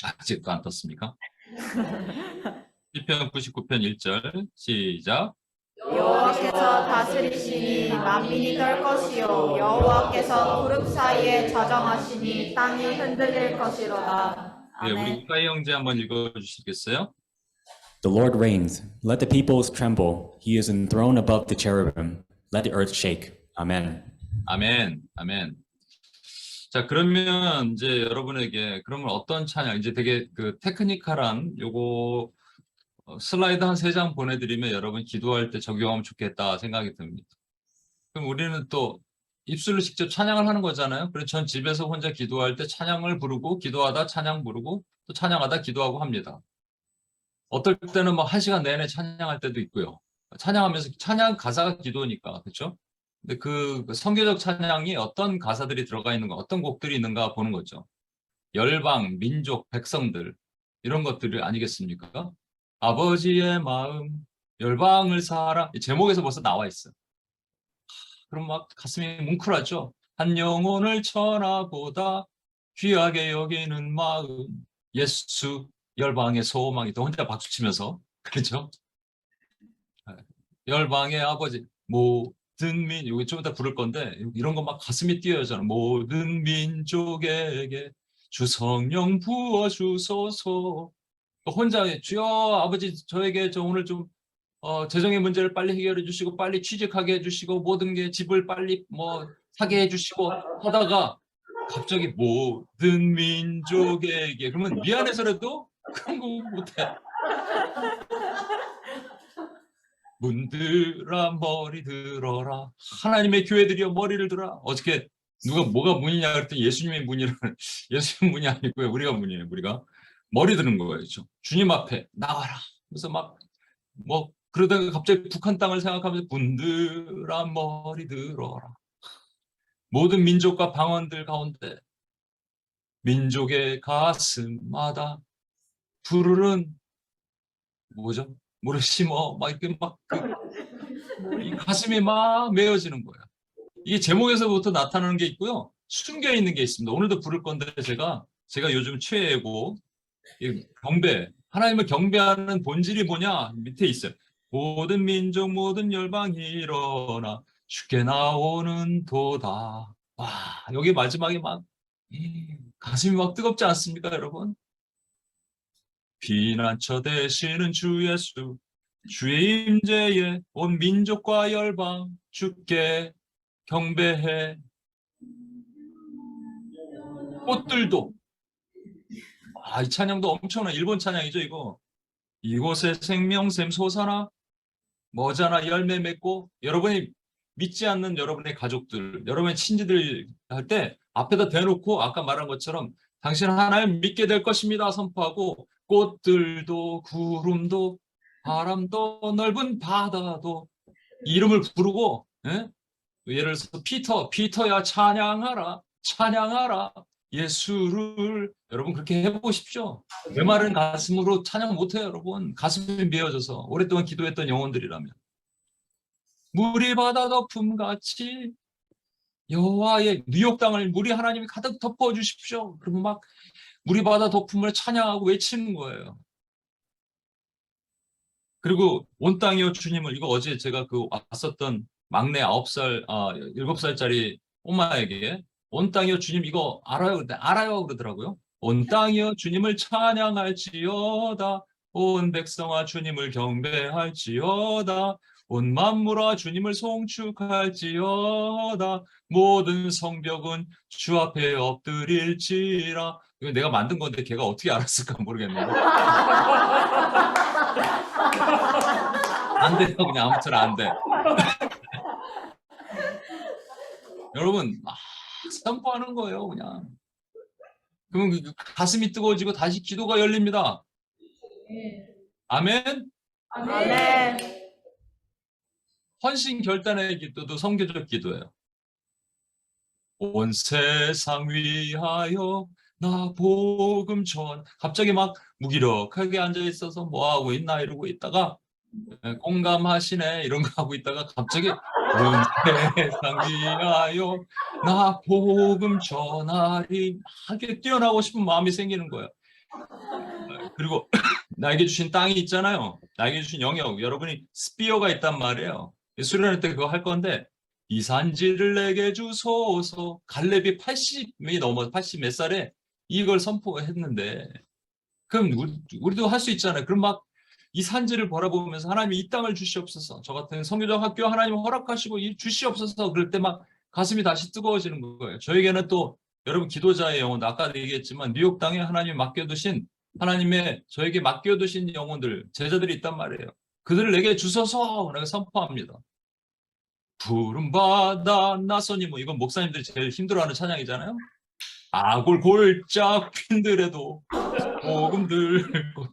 아직도 안 떴습니까? 시편 99편 1절 시작. 여호와께서 다스리시니 만민이 떨 것이요 여호와께서 구름 사이에 자정하시니 땅이 흔들릴 것이로다. 예, 아멘. 우리 카이 형제 한번 읽어주시겠어요? The Lord reigns. Let the peoples tremble. He is enthroned above the cherubim. Let the earth shake. Amen. 아멘, 아멘. 자, 그러면 이제 여러분에게 그러면 어떤 찬양, 이제 되게 그 테크니컬한 요거 슬라이드 한 3장 보내드리면 여러분 기도할 때 적용하면 좋겠다 생각이 듭니다. 그럼 우리는 또 입술로 직접 찬양을 하는 거잖아요. 그래서 전 집에서 혼자 기도할 때 찬양을 부르고 기도하다 찬양 부르고 또 찬양하다 기도하고 합니다. 어떨 때는 뭐 1시간 내내 찬양할 때도 있고요. 찬양하면서 찬양 가사가 기도니까 그렇죠? 근데 그 선교적 찬양이 어떤 가사들이 들어가 있는가, 어떤 곡들이 있는가 보는 거죠. 열방, 민족, 백성들 이런 것들이 아니겠습니까? 아버지의 마음, 열방을 사랑 이 제목에서 벌써 나와 있어요. 그럼 막 가슴이 뭉클하죠. 한 영혼을 천하보다 귀하게 여기는 마음, 예수 열방의 소망이 또 혼자 박수치면서 그렇죠? 열방의 아버지 모든 민 여기 좀 이따 부를 건데 이런 거 막 가슴이 뛰어요. 모든 민족에게 주 성령 부어 주소서. 혼자 주여 아버지 저에게 저 오늘 좀 재정의 문제를 빨리 해결해 주시고 빨리 취직하게 해 주시고 모든 게 집을 빨리 뭐 사게 해 주시고 하다가 갑자기 모든 민족에게 그러면 미안해서라도 그런 거 못해. 문들아 머리 들어라 하나님의 교회들이여 머리를 들어라. 어저께 누가 뭐가 문이냐 그랬더니 예수님의 문이라는 예수님 문이 아니고요 우리가 문이에요. 우리가 머리 드는 거예요. 주님 앞에 나와라. 그래서 막 뭐 그러다가 갑자기 북한 땅을 생각하면서 문들아 머리 들어라. 모든 민족과 방언들 가운데 민족의 가슴마다 부르는 뭐죠? 뭐를 심어 막 이렇게 막 이 가슴이 막 메어지는 거예요. 이게 제목에서부터 나타나는 게 있고요. 숨겨 있는 게 있습니다. 오늘도 부를 건데 제가 요즘 최애고 경배 하나님을 경배하는 본질이 뭐냐 밑에 있어요. 모든 민족 모든 열방이 일어나 주께 나오는 도다. 와 여기 마지막에 막 가슴이 막 뜨겁지 않습니까 여러분? 피난처 되시는 주 예수 주의 임재에 온 민족과 열방 주께 경배해. 꽃들도 이 찬양도 엄청난 일본 찬양이죠 이거. 이곳에 생명샘 솟아나 머지않아 열매 맺고 여러분이 믿지 않는 여러분의 가족들, 여러분의 친지들 할 때 앞에다 대놓고 아까 말한 것처럼 당신 하나님 믿게 될 것입니다 선포하고 꽃들도 구름도 바람도 넓은 바다도 이름을 부르고 예? 예를 들어서 피터야 찬양하라 찬양하라 예수를 여러분 그렇게 해보십시오. 메마른 가슴으로 찬양 못해요 여러분. 가슴이 메어져서 오랫동안 기도했던 영혼들이라면 물이 바다 덮음같이 여호와의 뉴욕 땅을 물이 하나님이 가득 덮어주십시오. 그러면 막 물이 바다 덮음을 찬양하고 외치는 거예요. 그리고 온 땅이여 주님을 이거 어제 제가 그 왔었던 막내 7살짜리 엄마에게 온 땅이여 주님 이거 알아요? 근데 알아요 그러더라고요. 온 땅이여 주님을 찬양할지어다 온 백성아 주님을 경배할지어다 온 만물아 주님을 송축할지어다 모든 성벽은 주 앞에 엎드릴지라. 이거 내가 만든 건데 걔가 어떻게 알았을까 모르겠네요. 안 돼요 그냥 아무튼 안 돼. 여러분 막 선포하는 거예요 그냥. 그러면 가슴이 뜨거워지고 다시 기도가 열립니다. 아멘. 아멘. 헌신 결단의 기도도 성교적 기도예요. 온 세상 위하여 나 복음 전. 갑자기 막 무기력하게 앉아 있어서 뭐 하고 있나 이러고 있다가 공감하시네 이런 거 하고 있다가 갑자기 온 세상 위하여 나 복음 전하리 하게 뛰어나고 싶은 마음이 생기는 거예요. 그리고 나에게 주신 땅이 있잖아요. 나에게 주신 영역, 여러분이 스피어가 있단 말이에요. 수련회 때 그거 할 건데 이 산지를 내게 주소서. 갈렙이 80이 넘어서 80 몇 살에 이걸 선포했는데 그럼 우리도 할 수 있잖아요. 그럼 막 이 산지를 바라보면서 하나님이 이 땅을 주시옵소서. 저 같은 선교적 학교 하나님 허락하시고 주시옵소서. 그럴 때 막 가슴이 다시 뜨거워지는 거예요. 저에게는 또 여러분 기도자의 영혼, 아까도 얘기했지만 뉴욕 땅에 하나님이 맡겨두신 하나님의 저에게 맡겨두신 영혼들, 제자들이 있단 말이에요. 그들을 내게 주소서 내가 선포합니다. 푸른 바다 나서니 뭐 이건 목사님들이 제일 힘들어하는 찬양이잖아요. 아골 골짝 핀들에도 복음 들고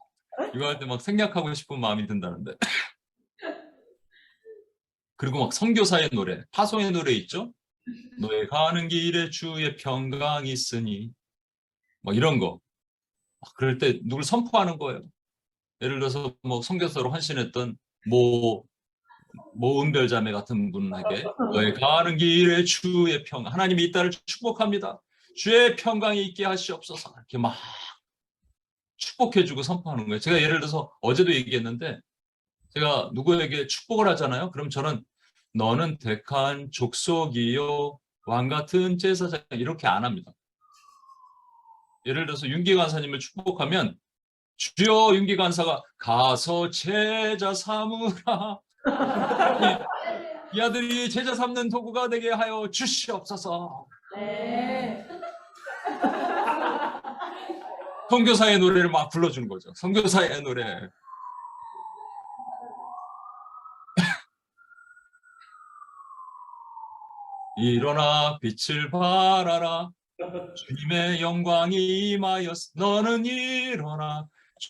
이거 할 때 막 생략하고 싶은 마음이 든다는데. 그리고 막 선교사의 노래, 파송의 노래 있죠? 너의 가는 길에 주의 평강이 있으니 막 이런 거. 그럴 때 누굴 선포하는 거예요. 예를 들어서 뭐 선교사로 헌신했던 모 은별자매 같은 분에게 너의 가는 길에 주의 평강, 하나님이 이 딸을 축복합니다. 주의 평강이 있게 하시옵소서. 이렇게 막 축복해주고 선포하는 거예요. 제가 예를 들어서 어제도 얘기했는데 제가 누구에게 축복을 하잖아요. 그럼 저는 너는 택한 족속이요 왕 같은 제사장 이렇게 안 합니다. 예를 들어서 윤기 간사님을 축복하면 주여 윤기 간사가 가서 제자 삼으라 이 아들이 제자 삼는 도구가 되게 하여 주시옵소서. 네. 선교사의 노래를 막 불러주는 거죠. 선교사의 노래. 일어나 빛을 발하라 주님의 영광이 임하였어. 너는 일어나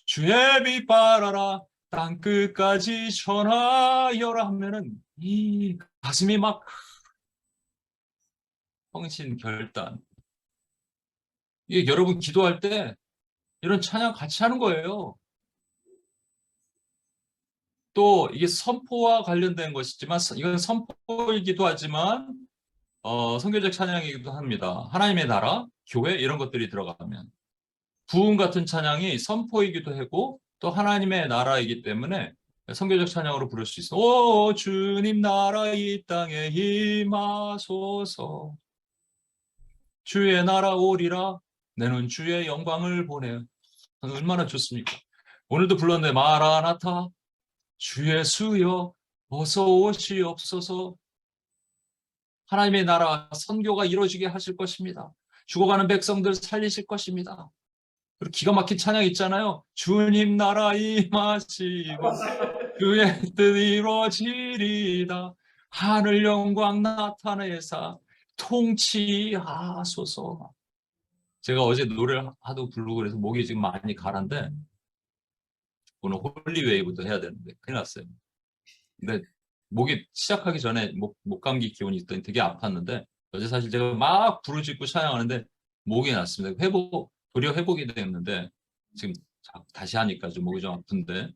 주의 빛 발하라 땅끝까지 전하여라 하면은 이 가슴이 막 헌신 결단. 이게 여러분 기도할 때 이런 찬양 같이 하는 거예요. 또 이게 선포와 관련된 것이지만 이건 선포이기도 하지만 선교적 찬양이기도 합니다. 하나님의 나라, 교회 이런 것들이 들어가면 부흥 같은 찬양이 선포이기도 하고 또 하나님의 나라이기 때문에 선교적 찬양으로 부를 수 있어. 오 주님 나라 이 땅에 임하소서. 주의 나라 오리라 내는 주의 영광을 보내. 얼마나 좋습니까? 오늘도 불렀는데 마라나타 주 예수여 어서 오시옵소서. 하나님의 나라 선교가 이루어지게 하실 것입니다. 죽어가는 백성들 살리실 것입니다. 그리고 기가 막힌 찬양 있잖아요. 주님 나라 임하시고 그의 뜻이 이루어지리이다. 하늘 영광 나타내사 통치하소서. 제가 어제 노래를 하도 부르고 그래서 목이 지금 많이 가란데 오늘 홀리웨이부터 해야 되는데 큰일 났어요. 근데 목이 시작하기 전에 목감기 기운이 있더니 되게 아팠는데 어제 사실 제가 막 부르짖고 찬양하는데 목이 났습니다. 도리어 회복이 됐는데 지금 다시 하니까 좀 목이 좀 아픈데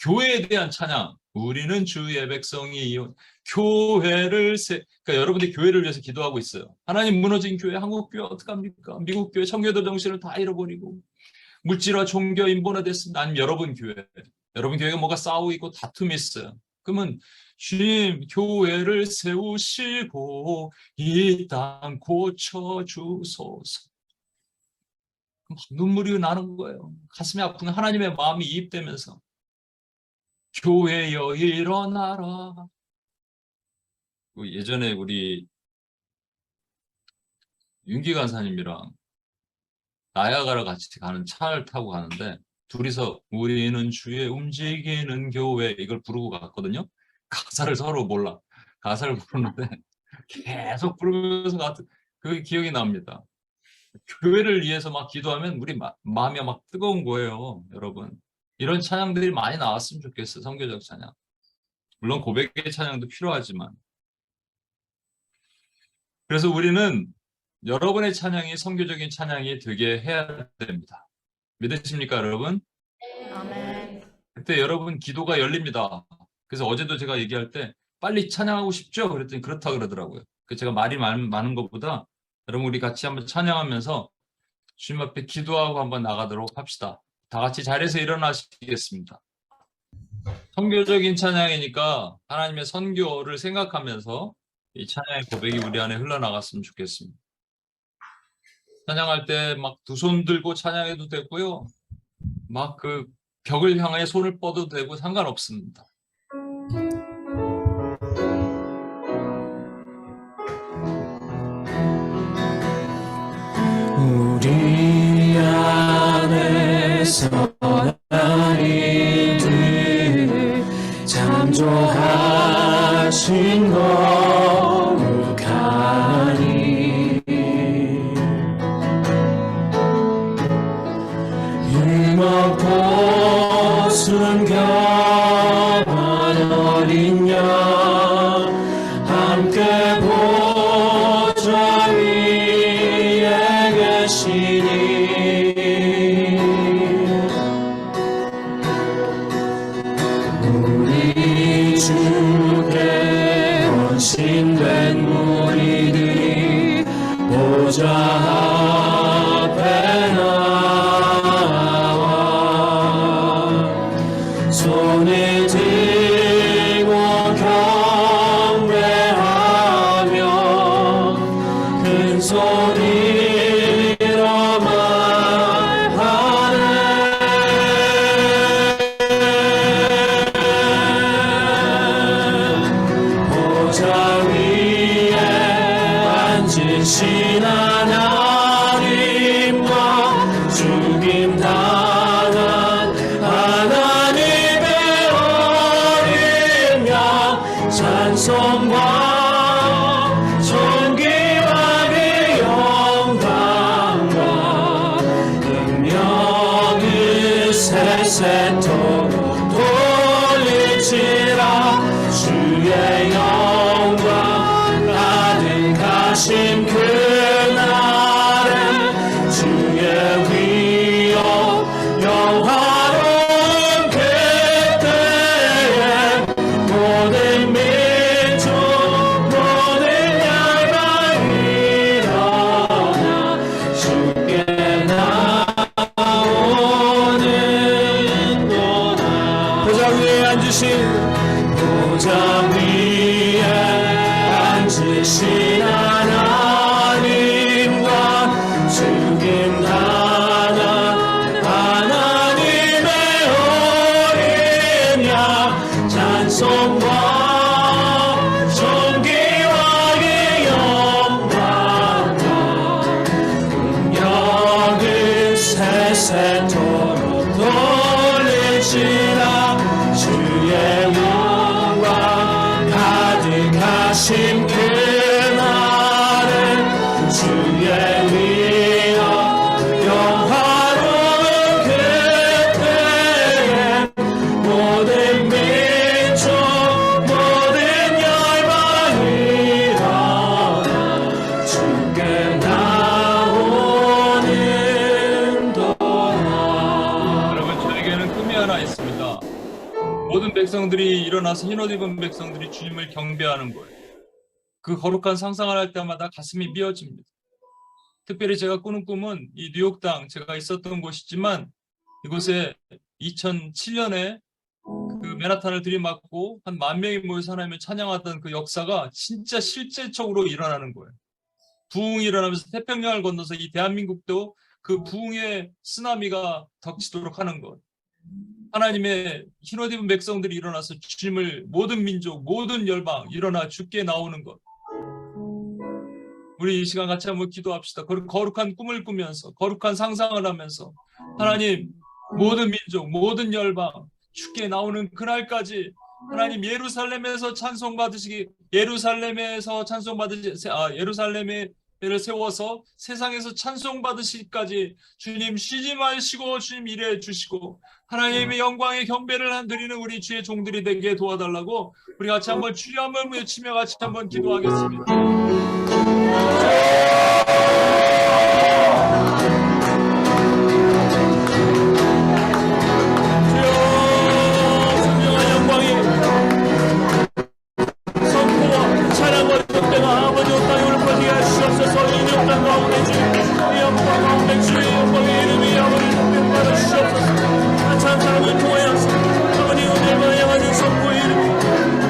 교회에 대한 찬양. 우리는 주의 백성이요 교회를 그러니까 여러분들이 교회를 위해서 기도하고 있어요. 하나님, 무너진 교회, 한국 교회 어떡합니까? 미국 교회 청교도 정신을 다 잃어버리고 물질화 종교 인본화됐습니다. 아니면 여러분 교회가 뭐가 싸우고 있고 다툼이 있어요. 그러면 주님 교회를 세우시고 이 땅 고쳐주소서. 막 눈물이 나는 거예요. 가슴이 아픈 하나님의 마음이 이입되면서 교회여 일어나라. 예전에 우리 윤기 간사님이랑 나야가라 같이 가는 차를 타고 가는데 둘이서 우리는 주의 움직이는 교회 이걸 부르고 갔거든요. 가사를 서로 몰라. 가사를 부르는데 계속 부르면서 그 기억이 납니다. 교회를 위해서 막 기도하면 우리 마음이 막 뜨거운 거예요, 여러분. 이런 찬양들이 많이 나왔으면 좋겠어요, 선교적 찬양. 물론 고백의 찬양도 필요하지만. 그래서 우리는 여러분의 찬양이 선교적인 찬양이 되게 해야 됩니다. 믿으십니까, 여러분? 아멘. 그때 여러분 기도가 열립니다. 그래서 어제도 제가 얘기할 때 빨리 찬양하고 싶죠? 그랬더니 그렇다 그러더라고요. 그래서 제가 말이 많은 것보다 여러분 우리 같이 한번 찬양하면서 주님 앞에 기도하고 한번 나가도록 합시다. 다 같이 자리에서 일어나시겠습니다. 선교적인 찬양이니까 하나님의 선교를 생각하면서 이 찬양의 고백이 우리 안에 흘러나갔으면 좋겠습니다. 찬양할 때 막 두 손 들고 찬양해도 되고요. 막 그 벽을 향해 손을 뻗어도 되고 상관없습니다. 우리 안에서 하나님들 창조하신 거룩하니 율먹고 순결한 어린 양 함께 보좌 위에 계시니 우리 주께 헌신된 무리들이 보좌 앞에 나와 손을 들고 경배하며 큰 소리로 말하네 보좌 위에 앉으신 하나님과 죽임당한 하나님의 어린 양 찬송과 존귀와 그 영광과 능력을 세세토록 돌리치라 주의 영광 가득하신 그날에 주의 위엄 영화로운 그때에 모든 민족 모든 나라 일어나 주께 나오는도다 보좌 위에 앉으신 하나님과 죽임당한 하나님의 어린 양 찬송과 존귀와 그 영광과 능력을 세세토록 심게 나는 주의 위엄 영화로운 그때에 모든 민족 모든 열방이 일어나 주께 나오는도다. 여러분, 저에게는 꿈이 하나 있습니다. 모든 백성들이 일어나서 흰옷 입은 백성들이 주님을 경배하는 거예요. 그 거룩한 상상을 할 때마다 가슴이 미어집니다. 특별히 제가 꾸는 꿈은 이 뉴욕 땅, 제가 있었던 곳이지만 이곳에 2007년에 그 맨하탄을 들이맞고 한 10,000명이 모여서 하나님을 찬양하던 그 역사가 진짜 실제적으로 일어나는 거예요. 부흥이 일어나면서 태평양을 건너서 이 대한민국도 그 부흥의 쓰나미가 덮치도록 하는 것. 하나님의 흰옷 입은 백성들이 일어나서 주님을 모든 민족, 모든 열방 일어나 주께 나오는 것. 우리 이 시간 같이 한번 기도합시다. 거룩한 꿈을 꾸면서, 거룩한 상상을 하면서 하나님, 모든 민족, 모든 열방 주께 나오는 그날까지 하나님 예루살렘에서 찬송받으시기, 예루살렘에서 찬송받으시, 예루살렘에 를 세워서 세상에서 찬송받으시기까지 주님 쉬지 마시고 주님 일해 주시고 하나님의 영광의 경배를 드리는 우리 주의 종들이 되게 도와달라고 우리 같이 한번 주여 한번 외치며 같이 한번 기도하겠습니다. 주여 영광이 선포와 찬양과 덕대가 아버지 땅에 올라지게 하시옵소서. 이 땅 가운데 주의 영광 가운데 주의 영광의 이름이 아버지 받아 주시옵소서. 한참 사람을 통하여서 아버지 은혜와 영원한 선포의 이름이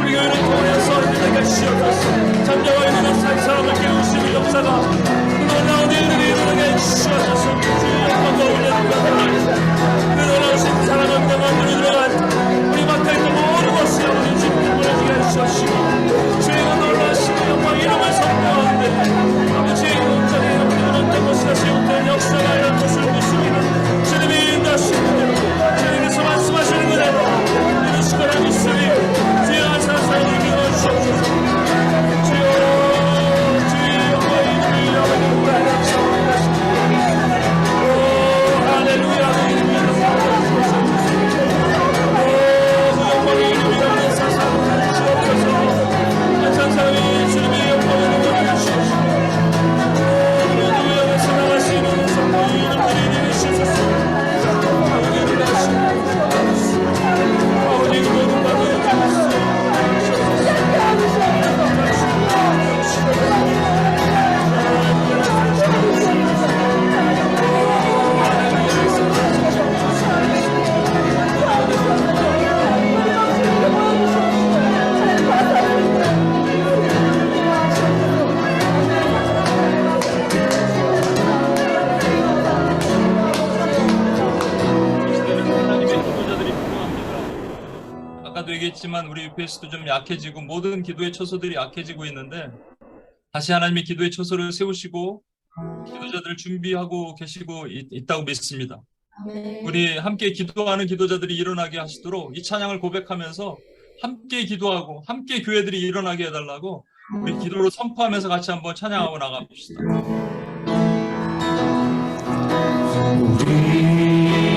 우리 교회를 통하여서 되게 하시옵소서. 잠자와 있는 사람을 깨우시는 역사가 놀라운 일들이 일어나게 해주시옵소서. 주의 영광과 올려드리며 그 놀라우신 사랑을 만들어 들어간 우리 막혀 있던 모든 것을 아버지 주님께 보내주게 해주시옵시고 주의 놀라우신 영광 이름을 선포하는데 아버지의 공장에 이런 것이다 시험된 역사가 이런 것을 믿습니다. 주님이 인도하시는 대로 주님께서 말씀하시는 그대로 이루실 거라 믿으니 주의 항상 사랑을 믿어주시옵소서. 주여 주의 영광이 주의 영광이 오 할렐루야 주님이 주옵소서. 오 영광의 이름이 없는 사상을 주옵소서. 항상 사랑이 주님이 영광을 주옵소서. 얘기했지만 우리 UPS도 좀 약해지고 모든 기도의 처소들이 약해지고 있는데 다시 하나님의 기도의 처소를 세우시고 기도자들을 준비하고 계시고 있다고 믿습니다. 우리 함께 기도하는 기도자들이 일어나게 하시도록 이 찬양을 고백하면서 함께 기도하고 함께 교회들이 일어나게 해달라고 우리 기도로 선포하면서 같이 한번 찬양하고 나가봅시다.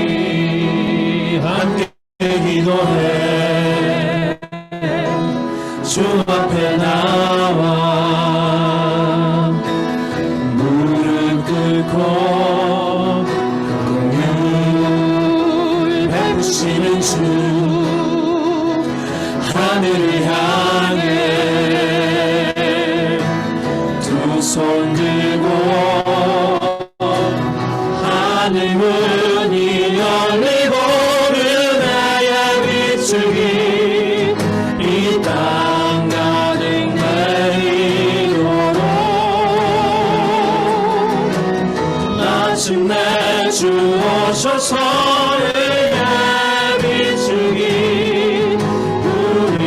우리 함께 기도해 주 앞에 나와 무릎 꿇고 긍휼 베푸시는 주 하늘을 향해 두 손 들고 하늘 문이 열리고 은혜의 비추기 이 땅 가득 내리도록 마침내 주 오셔서 은혜의 비추기 우리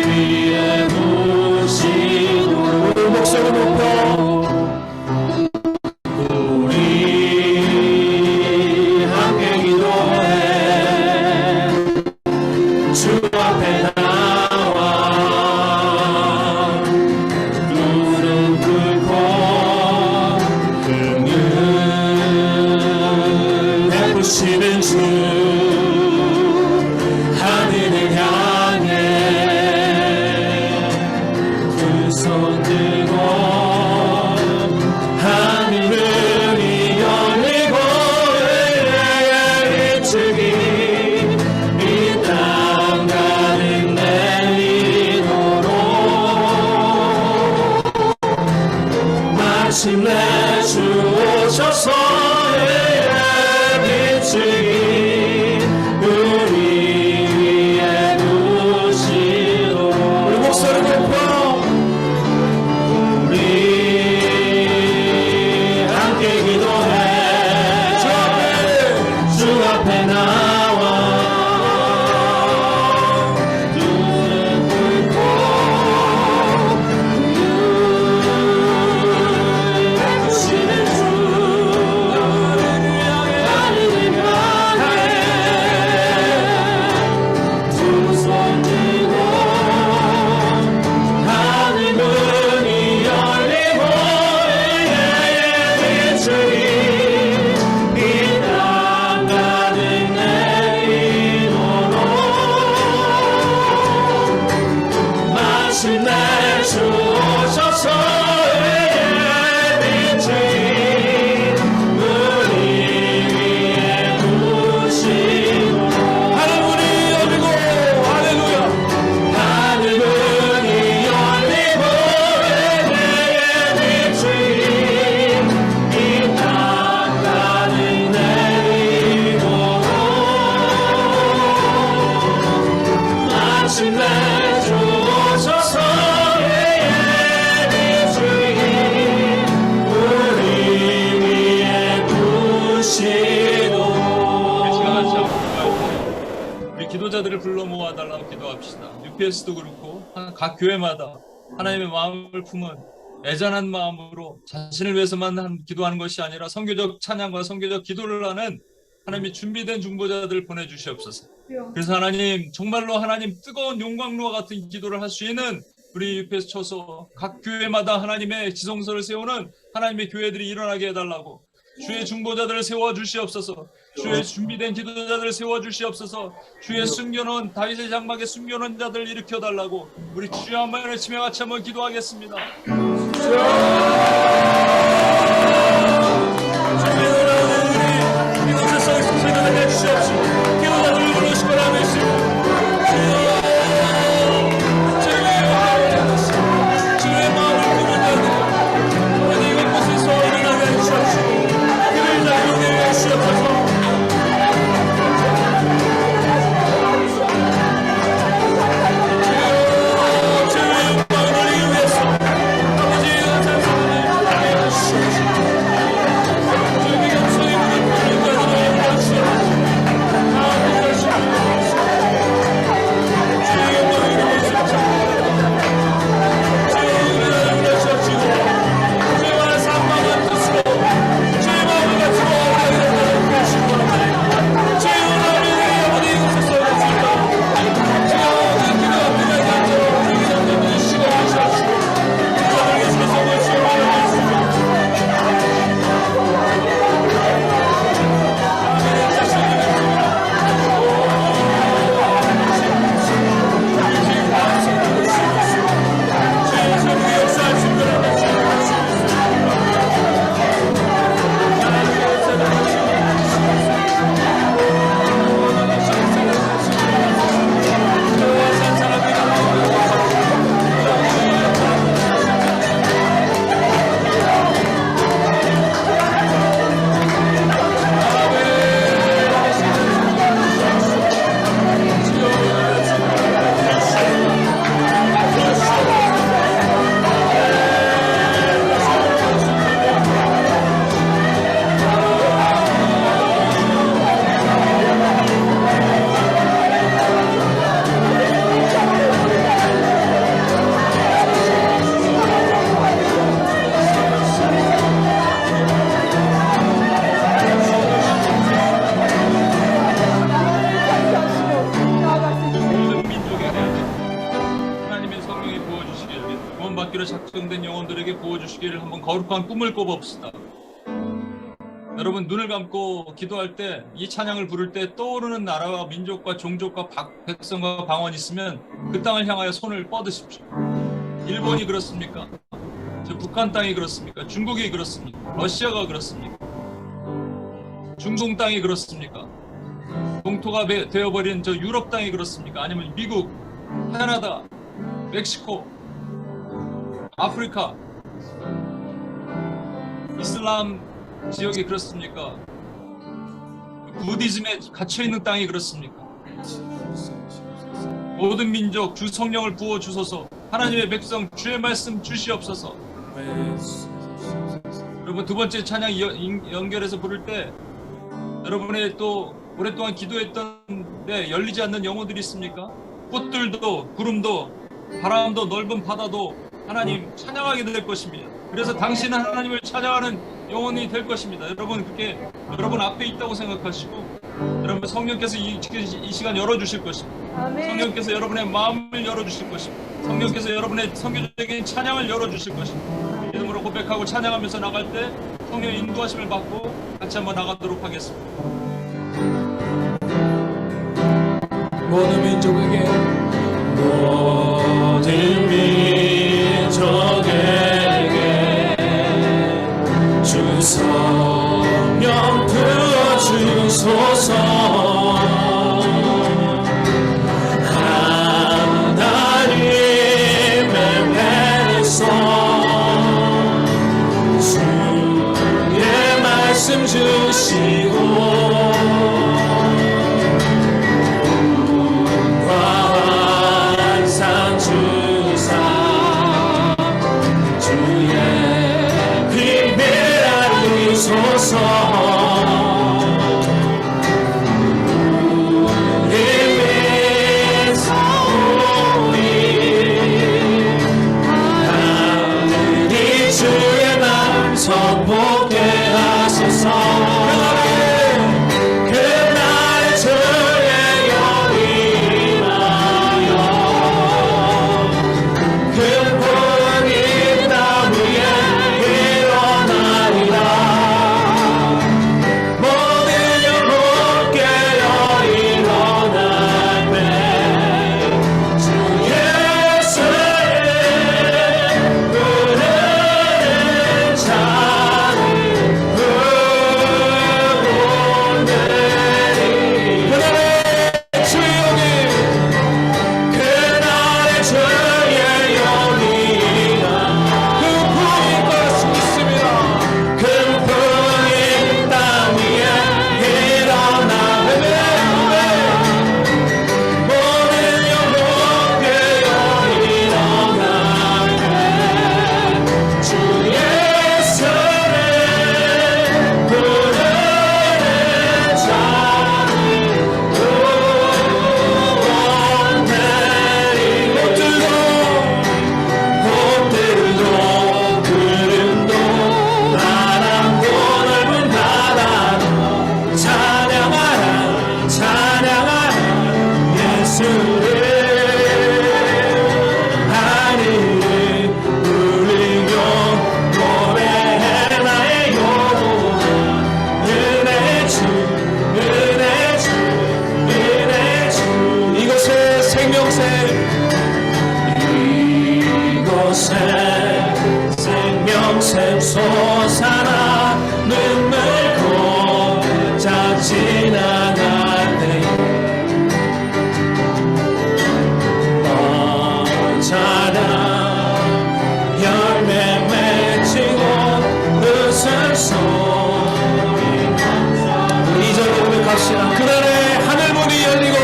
위에 부시도록 목소리 높여 우리 함께 기도해 주 앞에 나와 이끄시는 주 하늘을 향해 두 손 들고 하늘문이 열리고 의의 일축이 이 땅 가득 내리도록 마침내 주 오셔서 의의 빛이 우리 위에 부시도록 우리 목소리 높여 우리 함께 기도해 주 앞에 나와 눈을 뚫고 부시는 주 하늘을 향해 두 손 들고 하늘문이 열리고 의의 빛이 이 땅 가득 내리도록 마침내 주 오셔서 의의 빛이 우리 위에 부시도록 하늘문이 열리고 할렐루야 하늘문이 열리고 의의 빛이 이 땅 가득 내리도록 마침내 주 오셔서 의의 빛이 우리 위에 부시도록 이 시간 같이 한번 기도할 때 우리 기도자들을 불러 모아달라고 기도합시다. UPS도 그렇고 각 교회마다 하나님의 마음을 품은 애잔한 마음으로 자신을 위해서만 기도하는 것이 아니라 선교적 찬양과 선교적 기도를 하는 하나님이 준비된 중보자들을 보내주시옵소서. 그래서 하나님 정말로 하나님 뜨거운 용광로와 같은 기도를 할 수 있는 우리 UPS 초소 각 교회마다 하나님의 지성소를 세우는 하나님의 교회들이 일어나게 해달라고 주의 중보자들을 세워주시옵소서. 주의 준비된 기도자들을 세워주시옵소서. 주의 숨겨놓은 다윗의 장막에 숨겨놓은 자들을 일으켜달라고 우리 주여 한번 치며 같이 한번 기도하겠습니다. 구원받기로 작정된 영혼들에게 부어주시기를 한번 거룩한 꿈을 꿔봅시다. 여러분 눈을 감고 기도할 때 이 찬양을 부를 때 떠오르는 나라와 민족과 종족과 백성과 방언이 있으면 그 땅을 향하여 손을 뻗으십시오. 일본이 그렇습니까? 저 북한 땅이 그렇습니까? 중국이 그렇습니까? 러시아가 그렇습니까? 중동 땅이 그렇습니까? 동토가 되어버린 저 유럽 땅이 그렇습니까? 아니면 미국, 캐나다, 멕시코, 아프리카, 이슬람 지역이 그렇습니까? 부디즘에 갇혀있는 땅이 그렇습니까? 모든 민족 주 성령을 부어주소서. 하나님의 백성 주의 말씀 주시옵소서. 여러분 두 번째 찬양 연결해서 부를 때 여러분의 또 오랫동안 기도했던 데 열리지 않는 영혼들이 있습니까? 꽃들도 구름도 바람도 넓은 바다도 하나님 찬양하게 될 것입니다. 그래서 당신은 하나님을 찬양하는 영혼이 될 것입니다. 여러분 그렇게 여러분 앞에 있다고 생각하시고 여러분 성령께서 이 시간 열어주실 것입니다. 성령께서 여러분의 마음을 열어주실 것입니다. 성령께서 여러분의 성교적인 찬양을 열어주실 것입니다. 믿음으로 고백하고 찬양하면서 나갈 때 성령의 인도하심을 받고 같이 한번 나가도록 하겠습니다. 모든 민족에게 모든 민족에게 주 성령 부어주소서. 하나님의 백성 주의 말씀 주시고 선포게 하소서. 그날의 주의 영이 나여 근본이 땅 위에 일어나리라. 모든 영혼 깨어 일어나네. 주 예수의 부르는 자 생명샘 솟아나 눈물 고자 지나갈 때에 찬양 열매 맺히고 웃음소리. 우리 이전에 고백합시다. 그날에 하늘문이 열리고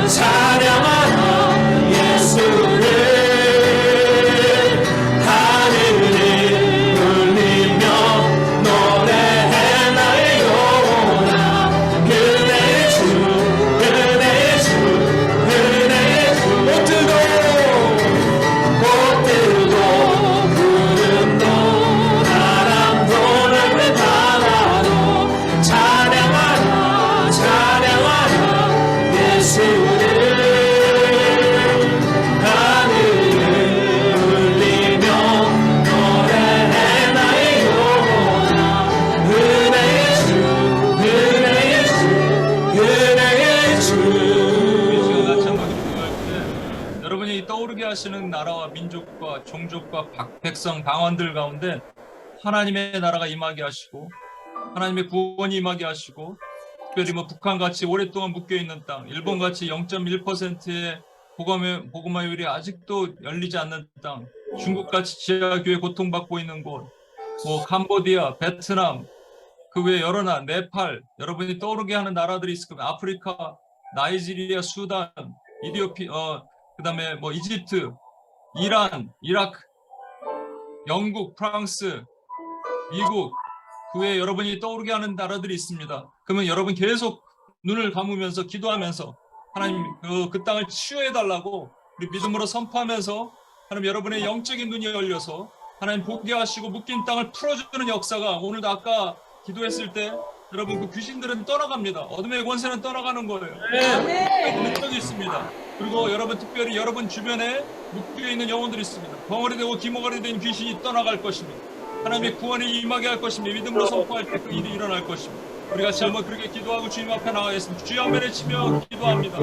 찬양하라 예수를. 모든 나라와 민족과 종족과 백성 방언들 가운데 하나님의 나라가 임하게 하시고 하나님의 구원이 임하게 하시고 특별히 북한같이 오랫동안 묶여있는 땅, 일본같이 0.1%의 복음화율이 아직도 열리지 않는 땅, 중국같이 지하교회 고통받고 있는 곳, 캄보디아, 베트남, 그 외에 여러 나라, 네팔, 여러분이 떠오르게 하는 나라들이 있을 겁니다. 아프리카, 나이지리아, 수단, 그다음에 이집트, 이란, 이라크, 영국, 프랑스, 미국, 그 외에 여러분이 떠오르게 하는 나라들이 있습니다. 그러면 여러분 계속 눈을 감으면서 기도하면서 하나님 그 땅을 치유해달라고 우리 믿음으로 선포하면서 하나님 여러분의 영적인 눈이 열려서 하나님 보게 하시고 묶인 땅을 풀어주는 역사가 오늘도 아까 기도했을 때 여러분 그 귀신들은 떠나갑니다. 어둠의 권세는 떠나가는 거예요. 능력이 있습니다. 그리고 여러분 특별히 여러분 주변에 묶여있는 영혼들이 있습니다. 벙어리 되고 기모가리 된 귀신이 떠나갈 것입니다. 하나님의 구원이 임하게 할 것입니다. 믿음으로 선포할 때 그 일이 일어날 것입니다. 우리 같이 한번 그렇게 기도하고 주님 앞에 나가겠습니다. 주여 한번 외치며 기도합니다.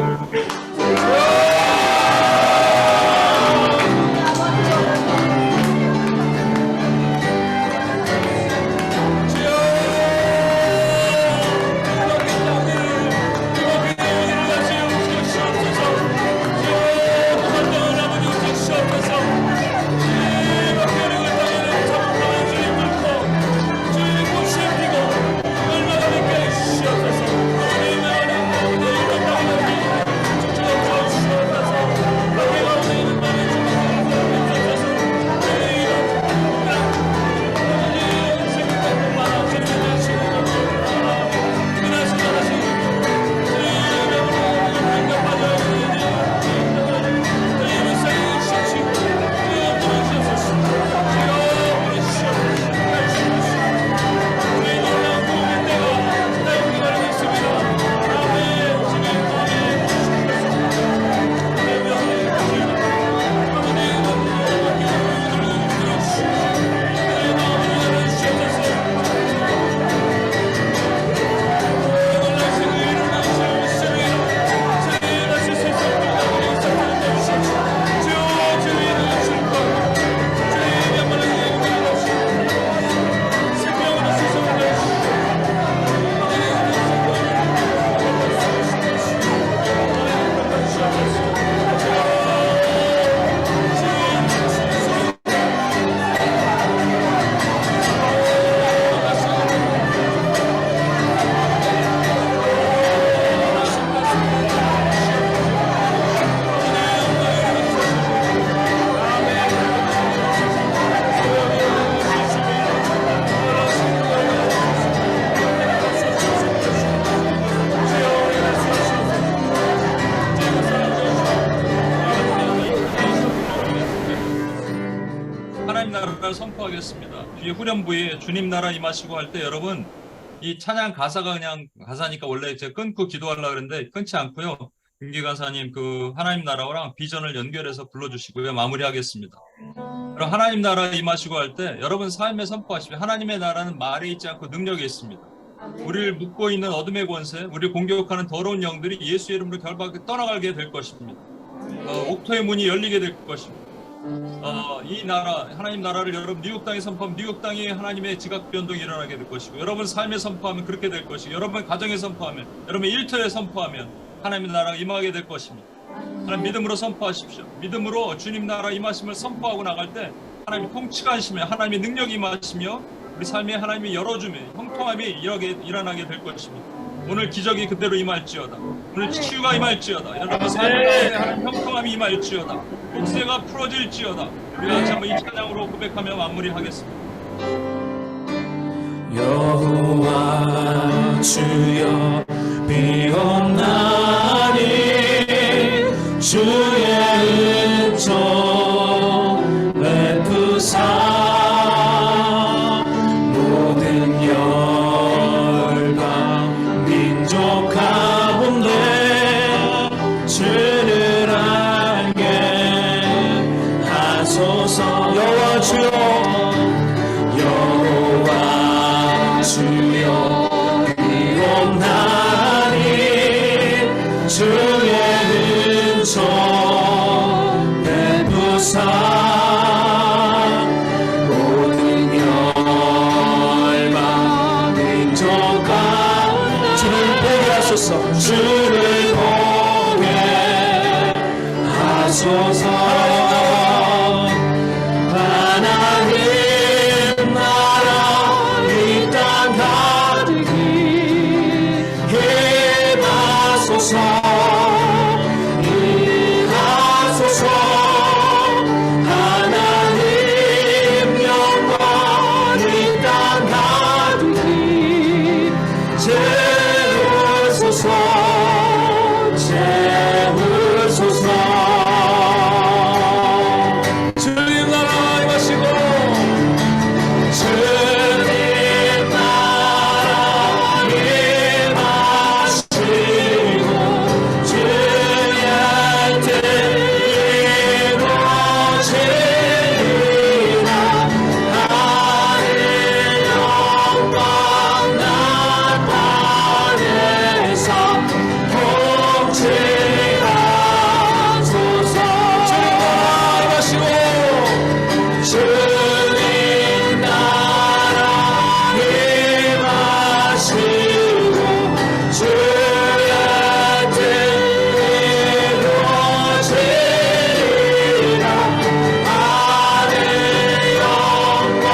선포하겠습니다. 뒤에 후렴부에 주님 나라 임하시고 할 때 여러분 이 찬양 가사가 그냥 가사니까 원래 제가 끊고 기도하려고 그랬는데 끊지 않고요. 김기 가사님 그 하나님 나라랑 비전을 연결해서 불러주시고요. 마무리하겠습니다. 그럼 하나님 나라 임하시고 할 때 여러분 삶에 선포하시면 하나님의 나라는 말에 있지 않고 능력에 있습니다. 우리를 묶고 있는 어둠의 권세, 우리를 공격하는 더러운 영들이 예수 이름으로 결박해 떠나가게 될 것입니다. 옥토의 문이 열리게 될 것입니다. 이 나라, 하나님 나라를 여러분 뉴욕 땅에 선포하면 뉴욕 땅에 하나님의 지각 변동이 일어나게 될 것이고 여러분 삶에 선포하면 그렇게 될 것이고 여러분 가정에 선포하면 여러분 일터에 선포하면 하나님의 나라가 임하게 될 것입니다. 하나님 믿음으로 선포하십시오. 믿음으로 주님 나라 임하심을 선포하고 나갈 때 하나님이 통치가 하시며 하나님의 능력이 임하시며 우리 삶에 하나님이 열어주며 형통함이 일어나게 될 것입니다. 오늘 기적이 그대로 임할지어다. 오늘 치유가 임할지어다. 여러분 삶에 하나님 형통함이 임할지어다. 복세가 풀어질지어다. 우리 같이 한번 이 찬양으로 고백하며 마무리하겠습니다. 여호와 주여 비옵나니 주의 은총 베푸사 모든 열방 민족 가운데 주를 알게 하소서. 여호와 주여 여호와 주여 비옵나니 임하소서. 하나님 영광 이 땅 가득히 채우소서. 채우소서. 주님 나라 임하시고 주님 나라 임하시고 주의 뜻 이루어지리라. 하늘 영광 나타내사 통치하소서. 주님 나라 임하시고 주님 나라 임하시고 주의 뜻 이루어지리라. 하늘 영광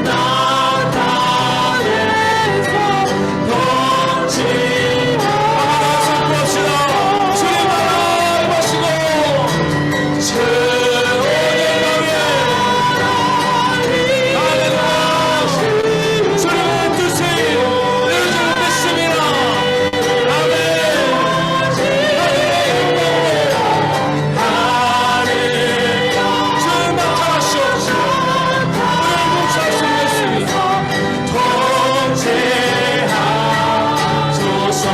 나타내서 통치하소서. 주님 나라 임하시고 주님의 뜻이 이루어지는 믿습니다. 아멘. 주님 나타나시옵소서. 오늘 목사님 믿습니다. 통제하소서.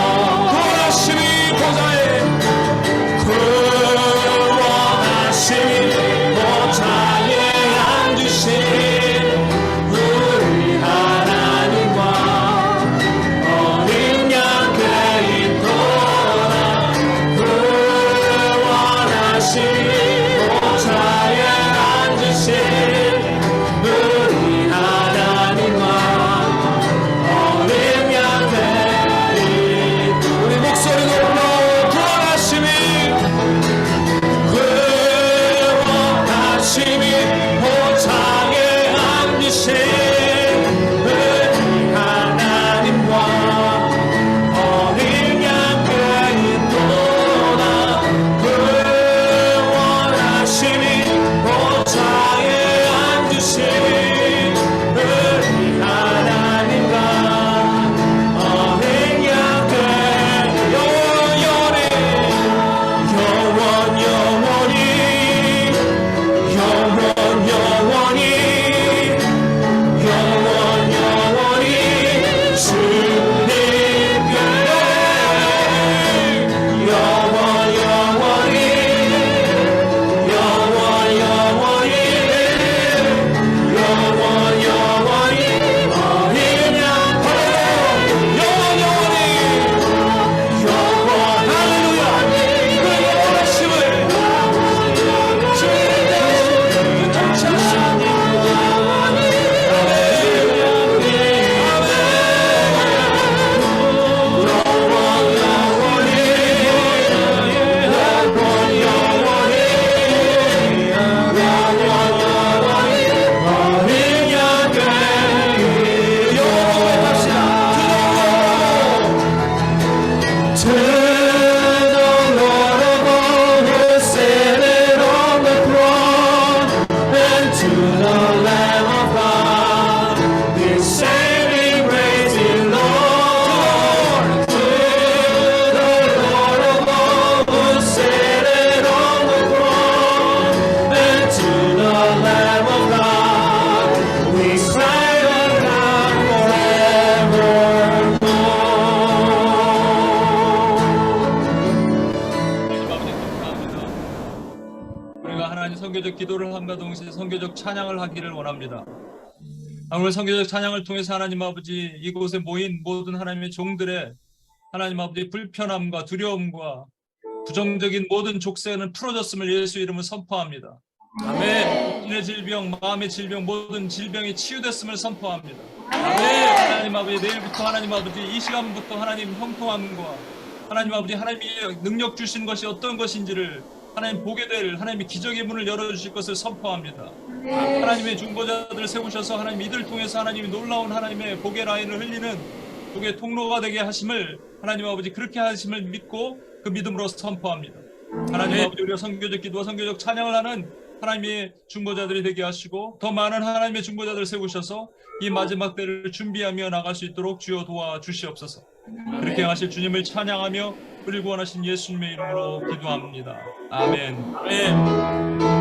구원하심이 보좌에 구원하심이 보좌에 앉으신 우리 하나님과 어린 양 그리스도라. 구원하심이 보좌에 앉으신 우리 하나님과 어린 양 그리스도. 우리 목소리 높여 구원하심이 보좌에 앉으신 우리 하나님과 어린 양 그리스도라. 구원하심이 보좌에 앉으신 우리 하나님과 어린 양 그리스도. 영원히 주님께 영원히 어린 양 할렐루야. 그 영원하심을 주님 통치하시옵소서. To the Lord of all who is seated on the throne, and to the Lamb of God, this saving praise belongs. To the Lord of all who is seated on the throne, and to the Lamb of God, we cry aloud forevermore. 아버지 감사합니다. 우리가 하나님 선교적 기도를 함과 동시에 선교적 찬양을 하기를 원합니다. 오늘 선교적 찬양을 통해서 하나님 아버지 이곳에 모인 모든 하나님의 종들의 하나님 아버지 불편함과 두려움과 부정적인 모든 족쇄는 풀어졌음을 예수 이름으로 선포합니다. 아멘. 인의 질병, 마음의 질병, 모든 질병이 치유됐음을 선포합니다. 아멘. 하나님 아버지 내일부터 하나님 아버지 이 시간부터 하나님 형통함과 하나님 아버지 하나님이 능력 주신 것이 어떤 것인지를 하나님 보게 될 하나님의 기적의 문을 열어주실 것을 선포합니다. 하나님의 중보자들을 세우셔서 하나님 이들 통해서 하나님이 놀라운 하나님의 복의 라인을 흘리는 복의 통로가 되게 하심을 하나님 아버지 그렇게 하심을 믿고 그 믿음으로 선포합니다. 하나님 아버지 우리가 선교적 기도와 선교적 찬양을 하는 하나님의 중보자들이 되게 하시고 더 많은 하나님의 중보자들을 세우셔서 이 마지막 때를 준비하며 나갈 수 있도록 주여 도와주시옵소서. 그렇게 하실 주님을 찬양하며 우리 구원하신 예수님의 이름으로 기도합니다. 아멘. 아멘.